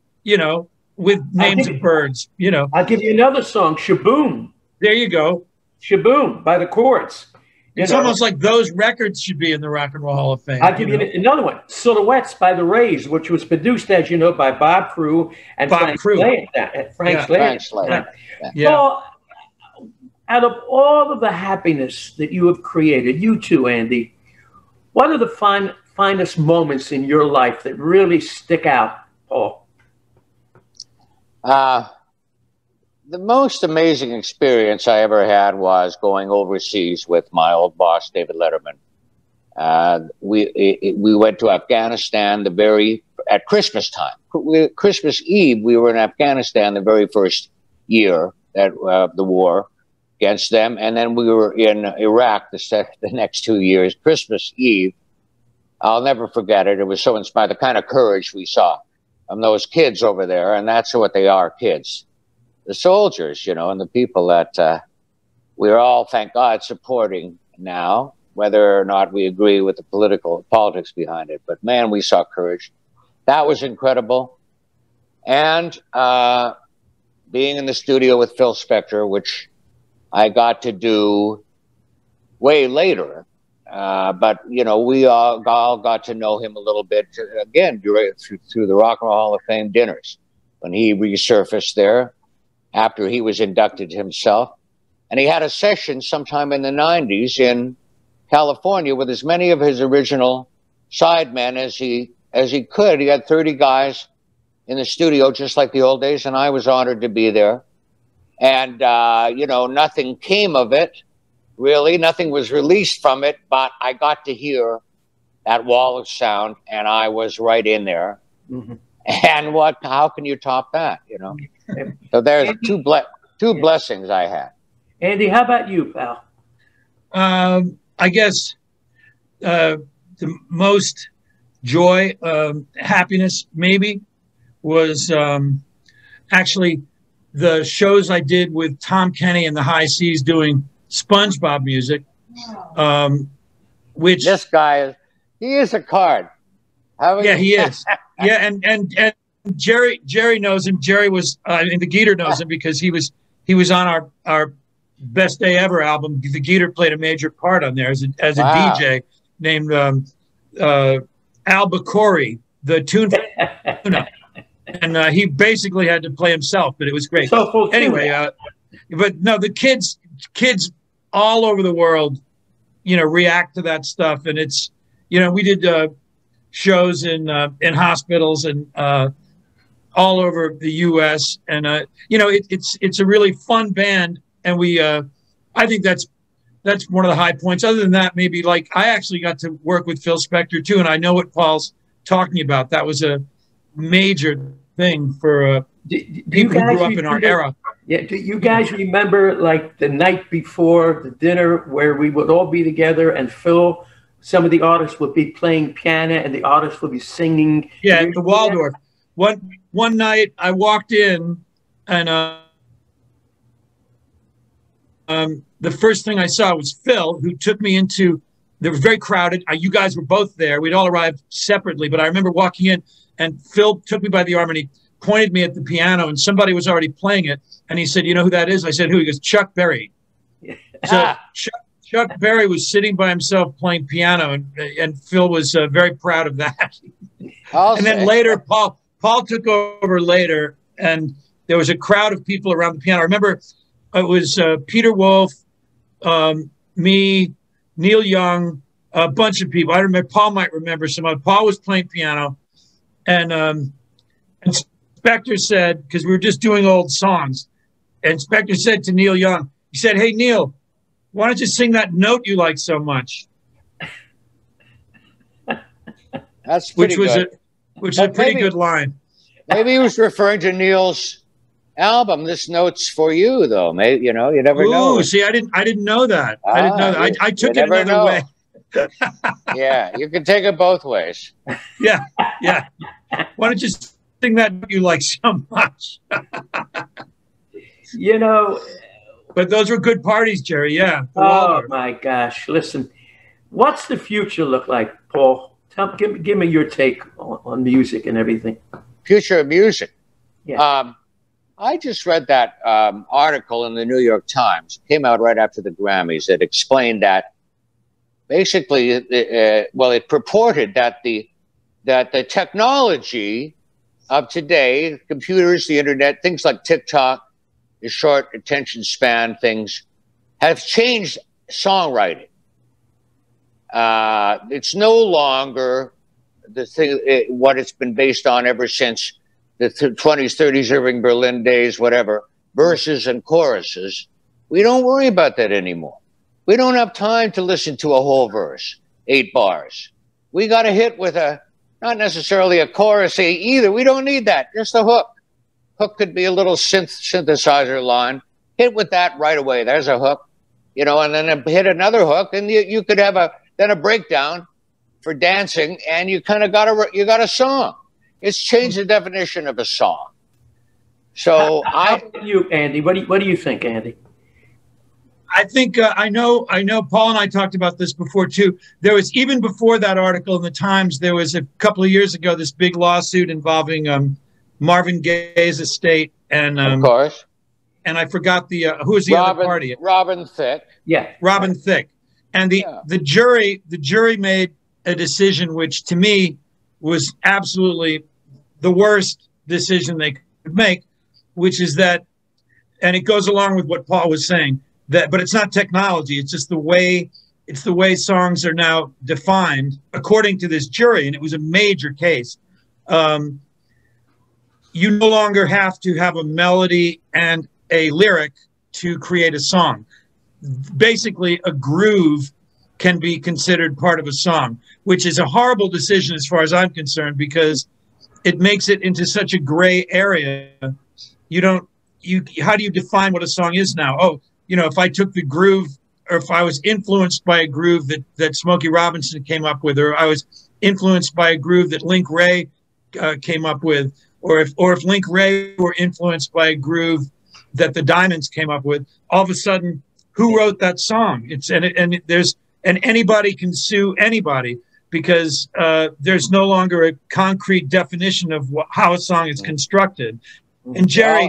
with names of birds, I'll give you another song, Shaboom. There you go. Shaboom by the Chords. It's almost like those records should be in the Rock and Roll Hall of Fame. I'll give you another one, Silhouettes by the Rays, which was produced, as you know, by Bob Crew and Frank Slade. Well, out of all of the happiness that you have created, you too, Andy, what are the finest moments in your life that really stick out, Paul? The most amazing experience I ever had was going overseas with my old boss, David Letterman. We went to Afghanistan at Christmas time. Christmas Eve, we were in Afghanistan the very first year of the war against them, and then we were in Iraq the next 2 years. Christmas Eve, I'll never forget it. It was so inspiring, the kind of courage we saw from those kids over there, and that's what they are, kids. The soldiers, you know, and the people that we're all, thank God, supporting now, whether or not we agree with the politics behind it. But man, we saw courage. That was incredible. And being in the studio with Phil Spector, which I got to do way later. But, you know, we all got to know him a little bit, again, through the Rock and Roll Hall of Fame dinners, when he resurfaced there after he was inducted himself. And he had a session sometime in the 90s in California with as many of his original sidemen as he could. He had 30 guys in the studio, just like the old days, and I was honored to be there. And, you know, nothing came of it, really. Nothing was released from it, but I got to hear that wall of sound, and I was right in there. Mm-hmm. And how can you top that, you know? So there's Andy, two blessings I had. Andy, how about you, pal? I guess the most joy, happiness, maybe, was actually the shows I did with Tom Kenny and the High Seas doing SpongeBob music, which this guy he is a card. Yeah, he is. Yeah, and Jerry knows him. Jerry was and the Geator knows him because he was on our Best Day Ever album. The Geator played a major part on there as a DJ named Albacore, the tune. And he basically had to play himself, but it was great. So anyway, but no, the kids all over the world, you know, react to that stuff, and it's, you know, we did shows in hospitals and all over the U.S. and you know, it's a really fun band, and we I think that's one of the high points. Other than that, maybe like I actually got to work with Phil Spector too, and I know what Paul's talking about. That was a major thing for people who grew up in our era. Yeah, do you guys remember like the night before the dinner where we would all be together and Phil, some of the artists would be playing piano and the artists would be singing? Yeah, at the Waldorf. One night I walked in and the first thing I saw was Phil, who took me into, they were very crowded. You guys were both there. We'd all arrived separately, but I remember walking in and Phil took me by the arm and he pointed me at the piano and somebody was already playing it. And he said, "You know who that is?" I said, "Who?" He goes, "Chuck Berry." So Chuck Berry was sitting by himself playing piano, and Phil was very proud of that. And then later, Paul took over later, and there was a crowd of people around the piano. I remember it was Peter Wolf, me, Neil Young, a bunch of people. I remember Paul might remember some of it. Paul was playing piano, and Spector said, because we were just doing old songs, and Spector said to Neil Young, he said, "Hey, Neil, why don't you sing that note you like so much?" That's pretty good. Which is a pretty good line. Maybe he was referring to Neil's album. This note's for you, though. Maybe, you know, you never know. See, I didn't know that. I didn't know that. I took it another way. Yeah, you can take it both ways. Yeah. Why don't you sing that you like so much? You know, but those were good parties, Jerry. Yeah. Oh my gosh! Listen, what's the future look like, Paul? Give me your take on music and everything. Future of music. Yeah. I just read that article in the New York Times. It came out right after the Grammys. It explained that basically, it purported that the technology of today, computers, the internet, things like TikTok, the short attention span things, have changed songwriting. It's no longer the thing, what it's been based on ever since the 20s, 30s, Irving Berlin days, whatever, verses and choruses. We don't worry about that anymore. We don't have time to listen to a whole verse. 8 bars. We got a hit with not necessarily a chorus either. We don't need that. Just a hook. Hook could be a little synthesizer line. Hit with that right away. There's a hook, you know, and then hit another hook, and you could have a breakdown for dancing, and you kind of got a song. It's changed the definition of a song. So how about you, Andy? What do you think, Andy? I think I know. Paul and I talked about this before too. There was, even before that article in the Times, there was a couple of years ago this big lawsuit involving Marvin Gaye's estate, and of course, and I forgot who was the other party? Robin Thicke. Yeah, Robin Thicke, and the jury made a decision which to me was absolutely the worst decision they could make, which is that, and it goes along with what Paul was saying. But it's not technology. It's just the way songs are now defined according to this jury. And it was a major case. You no longer have to have a melody and a lyric to create a song. Basically, a groove can be considered part of a song, which is a horrible decision as far as I'm concerned, because it makes it into such a gray area. How do you define what a song is now? Oh, you know, if I took the groove, or if I was influenced by a groove that Smokey Robinson came up with, or I was influenced by a groove that Link Wray came up with, or if Link Wray were influenced by a groove that the Diamonds came up with, all of a sudden, who wrote that song? And anybody can sue anybody, because there's no longer a concrete definition of how a song is constructed. And Jerry,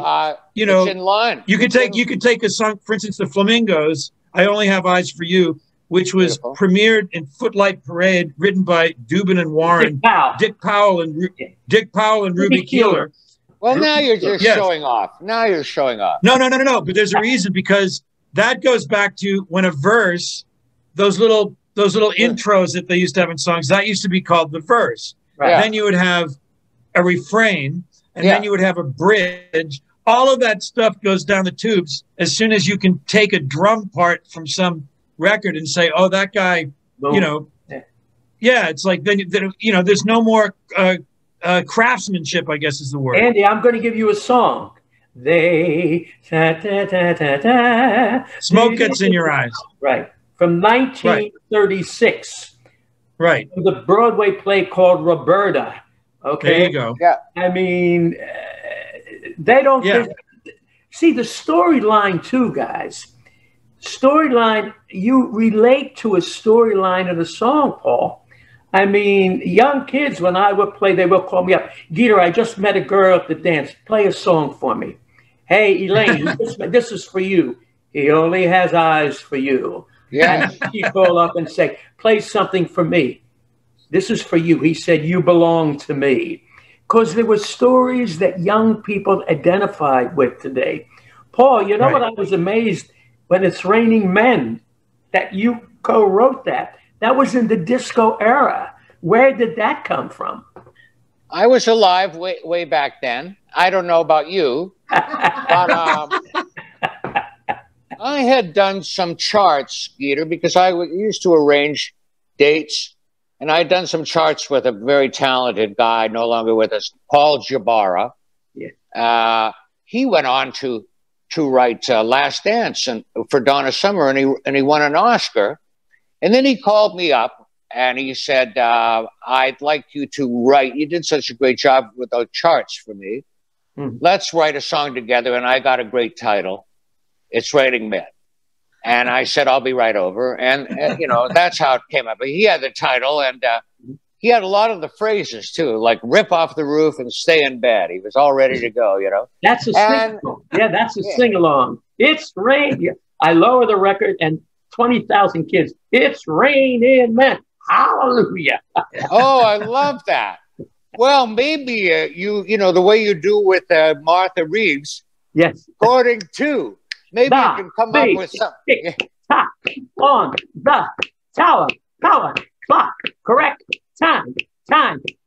you know, it's in line. You could take a song, for instance, the Flamingos, "I Only Have Eyes for You," which was premiered in Footlight Parade, written by Dubin and Warren, Dick Powell and Ruby Keeler. Well, now you're just showing off. Now you're showing off. No. But there's a reason, because that goes back to when a verse, those little intros that they used to have in songs, that used to be called the verse. Right. Then you would have a refrain. And then you would have a bridge. All of that stuff goes down the tubes as soon as you can take a drum part from some record and say, oh, that guy, you know. Yeah, it's like, then you know, there's no more craftsmanship, I guess is the word. Andy, I'm going to give you a song. Smoke Gets in Your Eyes. Right. From 1936. Right. The Broadway play called Roberta. Okay. There you go. Yeah. I mean, they don't see the storyline too, guys. Storyline, you relate to a storyline of the song, Paul. I mean, young kids, when I would play, they would call me up. Geator, I just met a girl at the dance. Play a song for me. Hey, Elaine, this is for you. He only has eyes for you. Yeah. And she'd call up and say, play something for me. This is for you. He said, you belong to me. Because there were stories that young people identified with today. Paul, you know what? I was amazed when It's Raining Men, that you co-wrote that. That was in the disco era. Where did that come from? I was alive way back then. I don't know about you. But I had done some charts, Geator, because I used to arrange dates. And I had done some charts with a very talented guy, no longer with us, Paul Jabara. Yeah. He went on to write Last Dance for Donna Summer, and he won an Oscar. And then he called me up and he said, I'd like you to write. You did such a great job with those charts for me. Let's write a song together. And I got a great title. It's Raining Men. And I said, I'll be right over. And you know, that's how it came up. But he had the title, and he had a lot of the phrases, too, like rip off the roof and stay in bed. He was all ready to go, you know. That's a sing-along. Yeah, that's a sing-along. It's rain. I lower the record, and 20,000 kids. It's raining men. Hallelujah. Oh, I love that. Well, maybe you know, the way you do with Martha Reeves. Yes. According to. Maybe you can come up with something. On the tower clock. Correct time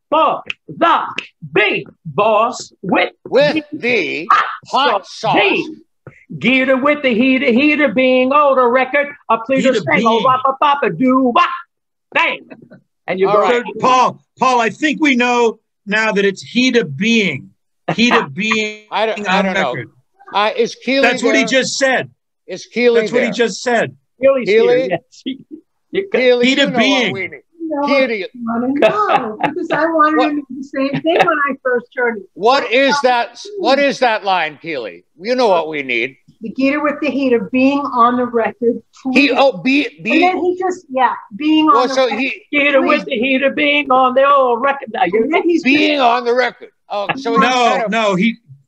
for the big boss with the hot sauce. Geator with the heater being older record. A pleader say, oh, do Bang! And you All go. right. Paul, I think we know now that it's Heat of Being. Heat of Being I don't know. Is Keely That's what he there? just said. Is Keely That's what there? he just said. Keely's Keely? here, yes. Keely, Heat you of know Being. what we need. No, Keely, no, because I wanted to do the same thing when I first heard it. what is that? What is that line, Keely? You know what we need. The Geator with the Heat of Being on the record. He And then he just being on the record. Geator with the Heat of Being on the old record. Now, on the record. Oh, so no,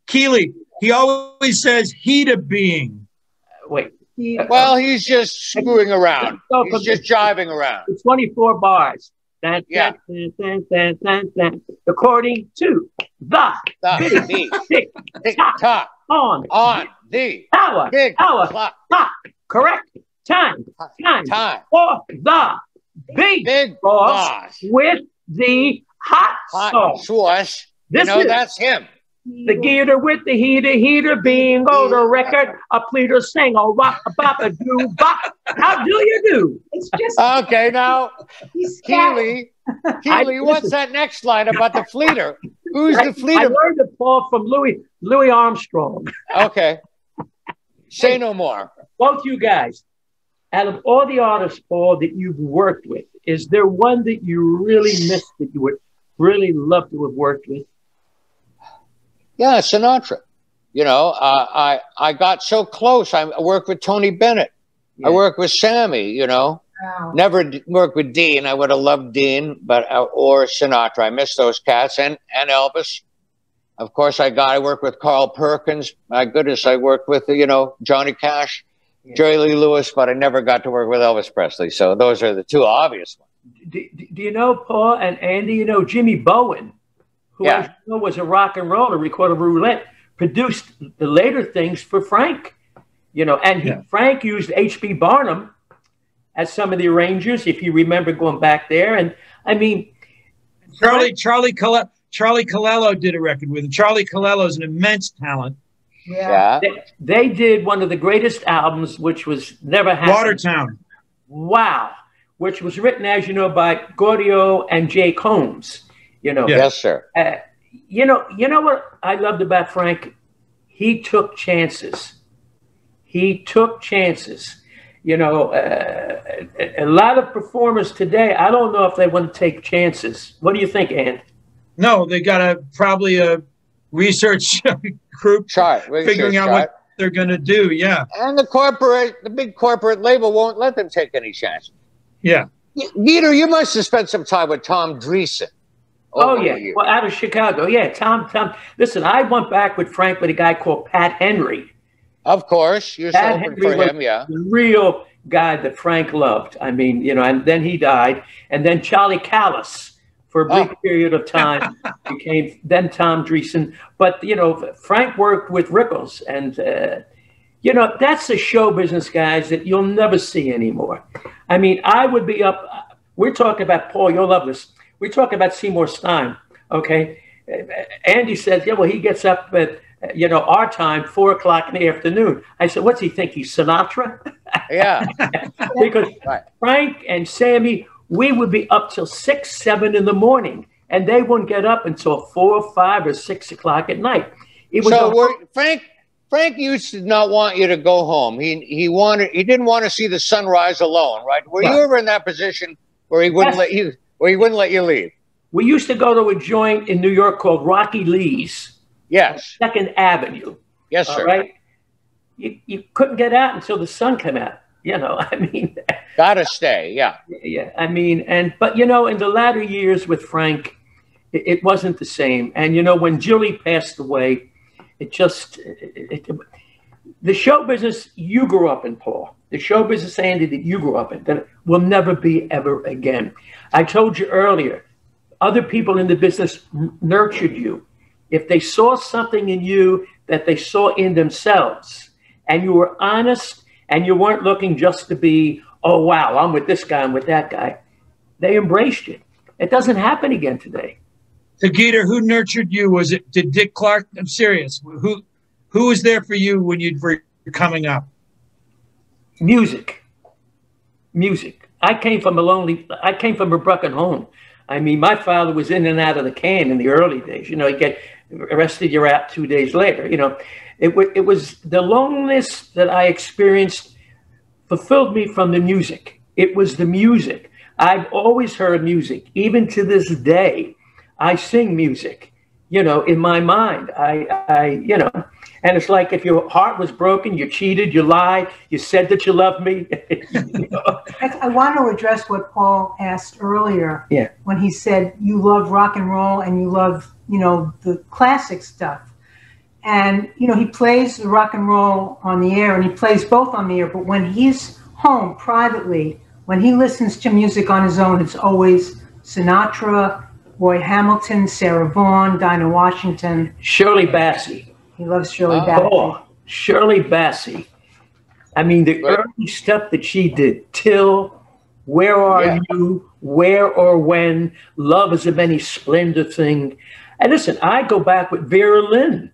Keely. He always says Heat of Being. Wait. Well, he's just screwing around. He's just jiving around. It's 24 bars. Yeah. According to the tick tock on the power clock. Correct time for the big boss with the hot sauce. That's him. The Geator with the heater being on the record, a pleader sing, a rock, a bop, a do bop. How do you do? It's just okay. Now, Keely, what's that next line about the fleeter? Who's the fleeter? I learned it, Paul, from Louis Armstrong. Okay. Say no more. Both you guys, out of all the artists, Paul, that you've worked with, is there one that you really missed that you would really love to have worked with? Yeah, Sinatra. I got so close. I worked with Tony Bennett. Yeah. I worked with Sammy, Wow. Never worked with Dean. I would have loved Dean, or Sinatra. I miss those cats and Elvis. Of course, I worked with Carl Perkins. My goodness, I worked with, Johnny Cash, Jerry Lee Lewis, but I never got to work with Elvis Presley. So those are the two obvious ones. Do you know, Paul and Andy, Jimmy Bowen, who as you know, was a rock and roller, recorded roulette, produced the later things for Frank, and Frank used H.B. Barnum as some of the arrangers, if you remember going back there. And I mean, Charlie Colello did a record with him. Charlie Colello is an immense talent. Yeah. They did one of the greatest albums, which was never happened. Watertown. Wow. Which was written, as you know, by Gaudio and Jay Combs. Yes, sir. You know what I loved about Frank? He took chances. A lot of performers today, I don't know if they want to take chances. What do you think, Ann? No, they got probably a research group figuring out what they're going to do. Yeah. And the big corporate label won't let them take any chances. Yeah. Geator, you must have spent some time with Tom Dreesen. Oh, yeah. Well, out of Chicago. Yeah, Tom. Listen, I went back with Frank with a guy called Pat Henry. Of course. You're Pat open Henry for him, yeah. The real guy that Frank loved. I mean, and then he died. And then Charlie Callis, for a brief period of time, became then Tom Dreesen. But, Frank worked with Rickles. And, that's the show business, guys, that you'll never see anymore. I mean, I would be up. We're talking about, Paul, you'll love this. We talk about Seymour Stein, okay? Andy says, he gets up at, our time, 4 o'clock in the afternoon. I said, what's he think? He's Sinatra? Yeah. Because Frank and Sammy, we would be up till 6, 7 in the morning, and they wouldn't get up until 4, 5, or 6 o'clock at night. It was Frank used to not want you to go home. He didn't want to see the sunrise alone, right? Were you ever in that position where he wouldn't let you? Well, he wouldn't let you leave. We used to go to a joint in New York called Rocky Lee's. Yes. 2nd Avenue. Yes, sir. All right. You couldn't get out until the sun came out. I mean. Gotta stay. Yeah. Yeah. I mean, but in the latter years with Frank, it wasn't the same. And when Julie passed away, the show business you grew up in, Paul, the show business, Andy, that you grew up in, that will never be ever again. I told you earlier, other people in the business nurtured you. If they saw something in you that they saw in themselves, and you were honest, and you weren't looking just to be, oh, wow, I'm with this guy, I'm with that guy, they embraced you. It doesn't happen again today. So, Geator, who nurtured you? Did Dick Clark? I'm serious. Who was there for you when you were coming up? Music. I came from a broken home. I mean, my father was in and out of the can in the early days. You know, you get arrested, you're out 2 days later. You know, it was the loneliness that I experienced fulfilled me from the music. It was the music. I've always heard music. Even to this day, I sing music, you know, in my mind. You know, and it's like if your heart was broken, you cheated, you lied, you said that you loved me. You know? I want to address what Paul asked earlier. Yeah. When he said you love rock and roll and you love, you know, the classic stuff. And, you know, he plays the rock and roll on the air and he plays both on the air. But when he's home privately, when he listens to music on his own, it's always Sinatra, Roy Hamilton, Sarah Vaughan, Dinah Washington. Shirley Bassey. He loves Shirley Bassey. Oh, Shirley Bassey. I mean, the early stuff that she did, Till, Where Are You, Where or When, Love is a Many Splendid Thing. And listen, I go back with Vera Lynn,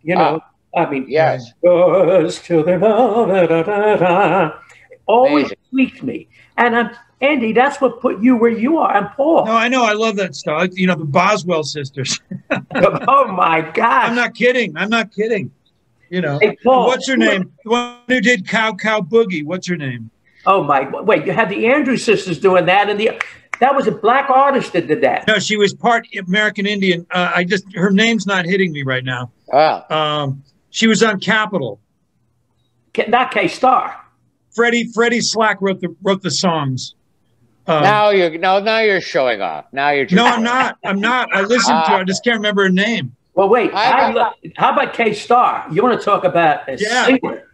you know, I mean, yes. Yours till the always tweaked me. And Andy, that's what put you where you are. I'm Paul. No, I know. I love that stuff. You know, the Boswell sisters. Oh, my God. I'm not kidding. I'm not kidding. You know, hey, Paul, what's her name? The one who did Cow Cow Boogie. What's her name? Oh, my. Wait, you had the Andrews sisters doing that. And that was a black artist that did that. No, she was part American Indian. Her name's not hitting me right now. She was on Capitol. Not K-Star. Freddie Slack wrote the songs. Now you're showing off. Now you're. No, I'm not. I listened to her. I just can't remember her name. Well, wait. How about K-Star? You want to talk about a singer?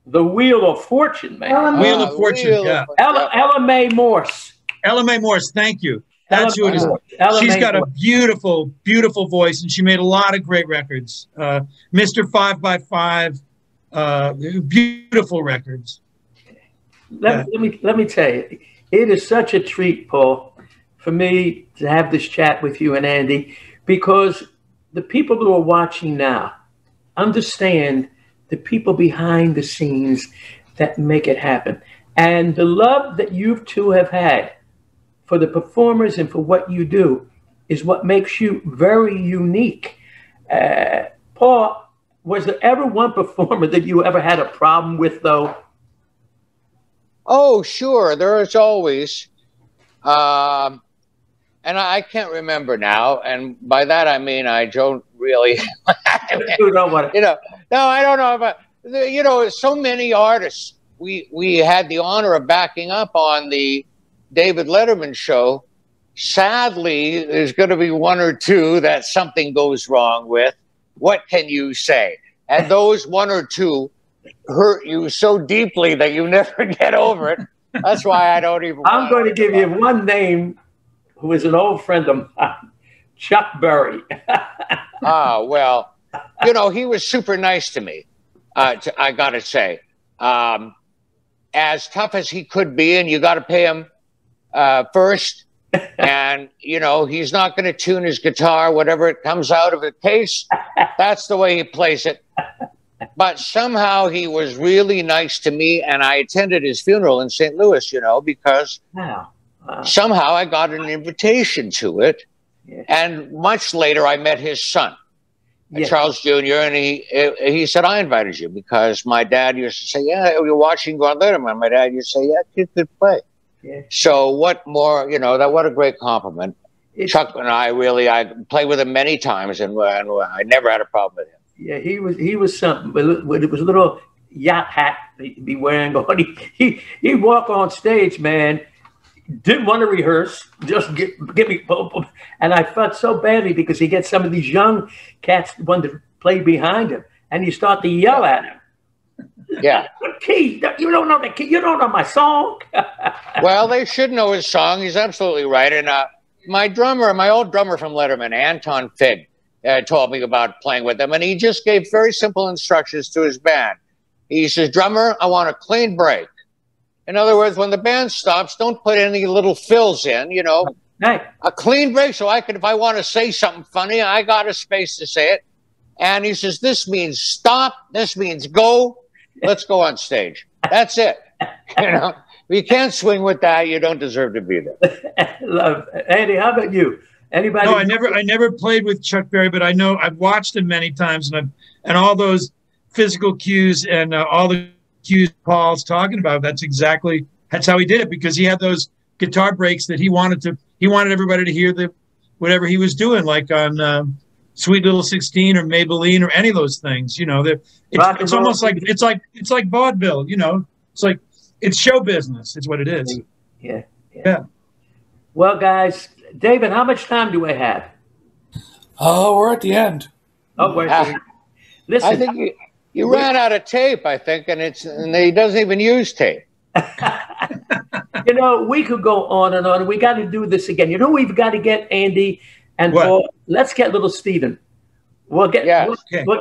The Wheel of Fortune, man. Wheel of Fortune. Ella Mae Morse. Ella Mae Morse. Thank you. That's who it is. She's got a beautiful, beautiful voice, and she made a lot of great records. Mr. 5x5, beautiful records. Let me tell you, it is such a treat, Paul, for me to have this chat with you and Andy, because the people who are watching now understand the people behind the scenes that make it happen. And the love that you two have had for the performers and for what you do is what makes you very unique. Paul, was there ever one performer that you ever had a problem with, though? Oh, sure. There is always. And I can't remember now. And by that, I mean, I don't really. You know what? No, I don't know. But, you know, so many artists we had the honor of backing up on the David Letterman show. Sadly, there's going to be one or two that something goes wrong with. What can you say? And those one or two hurt you so deeply that you never get over it. That's why I don't even. I'm going to give you one name who is an old friend of mine, Chuck Berry. Well, you know, he was super nice to me. I got to say, as tough as he could be, and you got to pay him first. And, you know, he's not going to tune his guitar, whatever it comes out of the case. That's the way he plays it. But somehow he was really nice to me, and I attended his funeral in St. Louis, you know, because somehow I got an invitation to it. Yeah. And much later, I met his son, Charles Jr., and he said, I invited you because my dad used to say, yeah, you're watching Gordon Letterman. My dad used to say, yeah, kid could play. Yeah. So what more, you know, what a great compliment. Chuck and I played with him many times, and I never had a problem with him. Yeah, he was something. It was a little yacht hat he'd be wearing. He'd walk on stage, man. Didn't want to rehearse, just give me. And I felt so badly because he gets some of these young cats wanted to play behind him, and you start to yell at him. Yeah. Key, you don't know the key. You don't know my song. Well, they should know his song. He's absolutely right. And my old drummer from Letterman, Anton Fig, told me about playing with him, and he just gave very simple instructions to his band. He says, drummer, I want a clean break. In other words, when the band stops, don't put any little fills in, you know. Right. A clean break so I can, if I want to say something funny, I got a space to say it. And he says, this means stop. This means go. Let's go on stage. That's it. You know, you can't swing with that. You don't deserve to be there. Love. Andy, how about you? Anybody? No, I never played with Chuck Berry, but I know I've watched him many times, and all those physical cues and all the cues Paul's talking about. That's how he did it, because he had those guitar breaks that he wanted everybody to hear whatever he was doing, like on Sweet Little 16 or Maybelline or any of those things. You know, it's almost like it's like vaudeville. You know, it's show business. It's what it is. Yeah. Well, guys, David, how much time do I have? Oh, we're at the end. Oh, we're at the end. Listen, I think you ran out of tape, I think, and he doesn't even use tape. You know, we could go on and on. We got to do this again. You know, we've got to get Andy and Paul. Let's get little Steven. We'll get him. We'll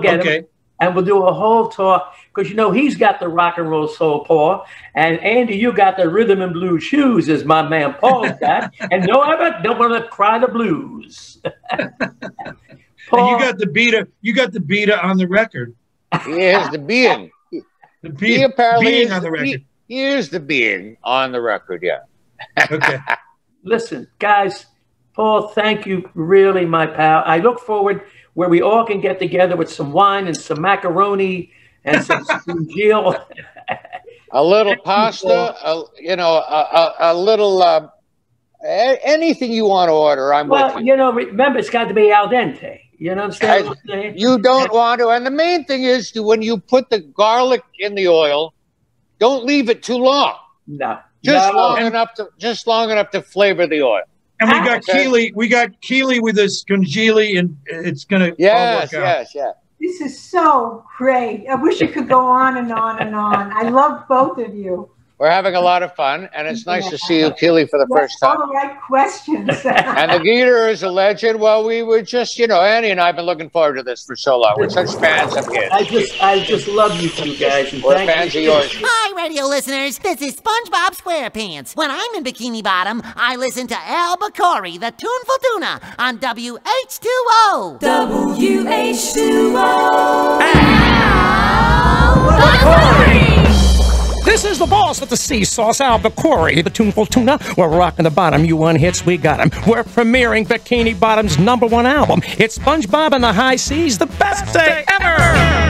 get him. And we'll do a whole talk, because, you know, he's got the rock and roll soul, Paul. And Andy, you got the rhythm and blues shoes, as my man Paul's got. And no, I don't want to cry the blues. Paul, and you got the beta on the record. He is the being. He apparently being on the record. He is the being on the record, yeah. Okay. Listen, guys, Paul, thank you, really, my pal. I look forward where we all can get together with some wine and some macaroni and some veal. A little pasta, a little anything you want to order. Well, you know, remember, it's got to be al dente. You know what I'm saying? You don't want to. And the main thing is, when you put the garlic in the oil, don't leave it too long. No. Just long enough to flavor the oil. And we got Keely with this congealy, and it's gonna all work out. Yes. This is so great. I wish it could go on and on and on. I love both of you. We're having a lot of fun, and it's nice to see you, Keely, for the first time. All the right questions. And the Geator is a legend. Well, we were just, Andy and I have been looking forward to this for so long. We're such fans of his. I just love you two guys. And we're fans of yours. Hi, radio listeners. This is SpongeBob SquarePants. When I'm in Bikini Bottom, I listen to Al Bacori, the Tuneful Tuna, on WH2O. WH2O. Al Bacori! This is the boss of the sea sauce, Al Bacori, the Tuneful Tuna. We're rocking the bottom. You want hits, we got 'em. We're premiering Bikini Bottom's #1 album. It's SpongeBob and the High Seas, the best day ever!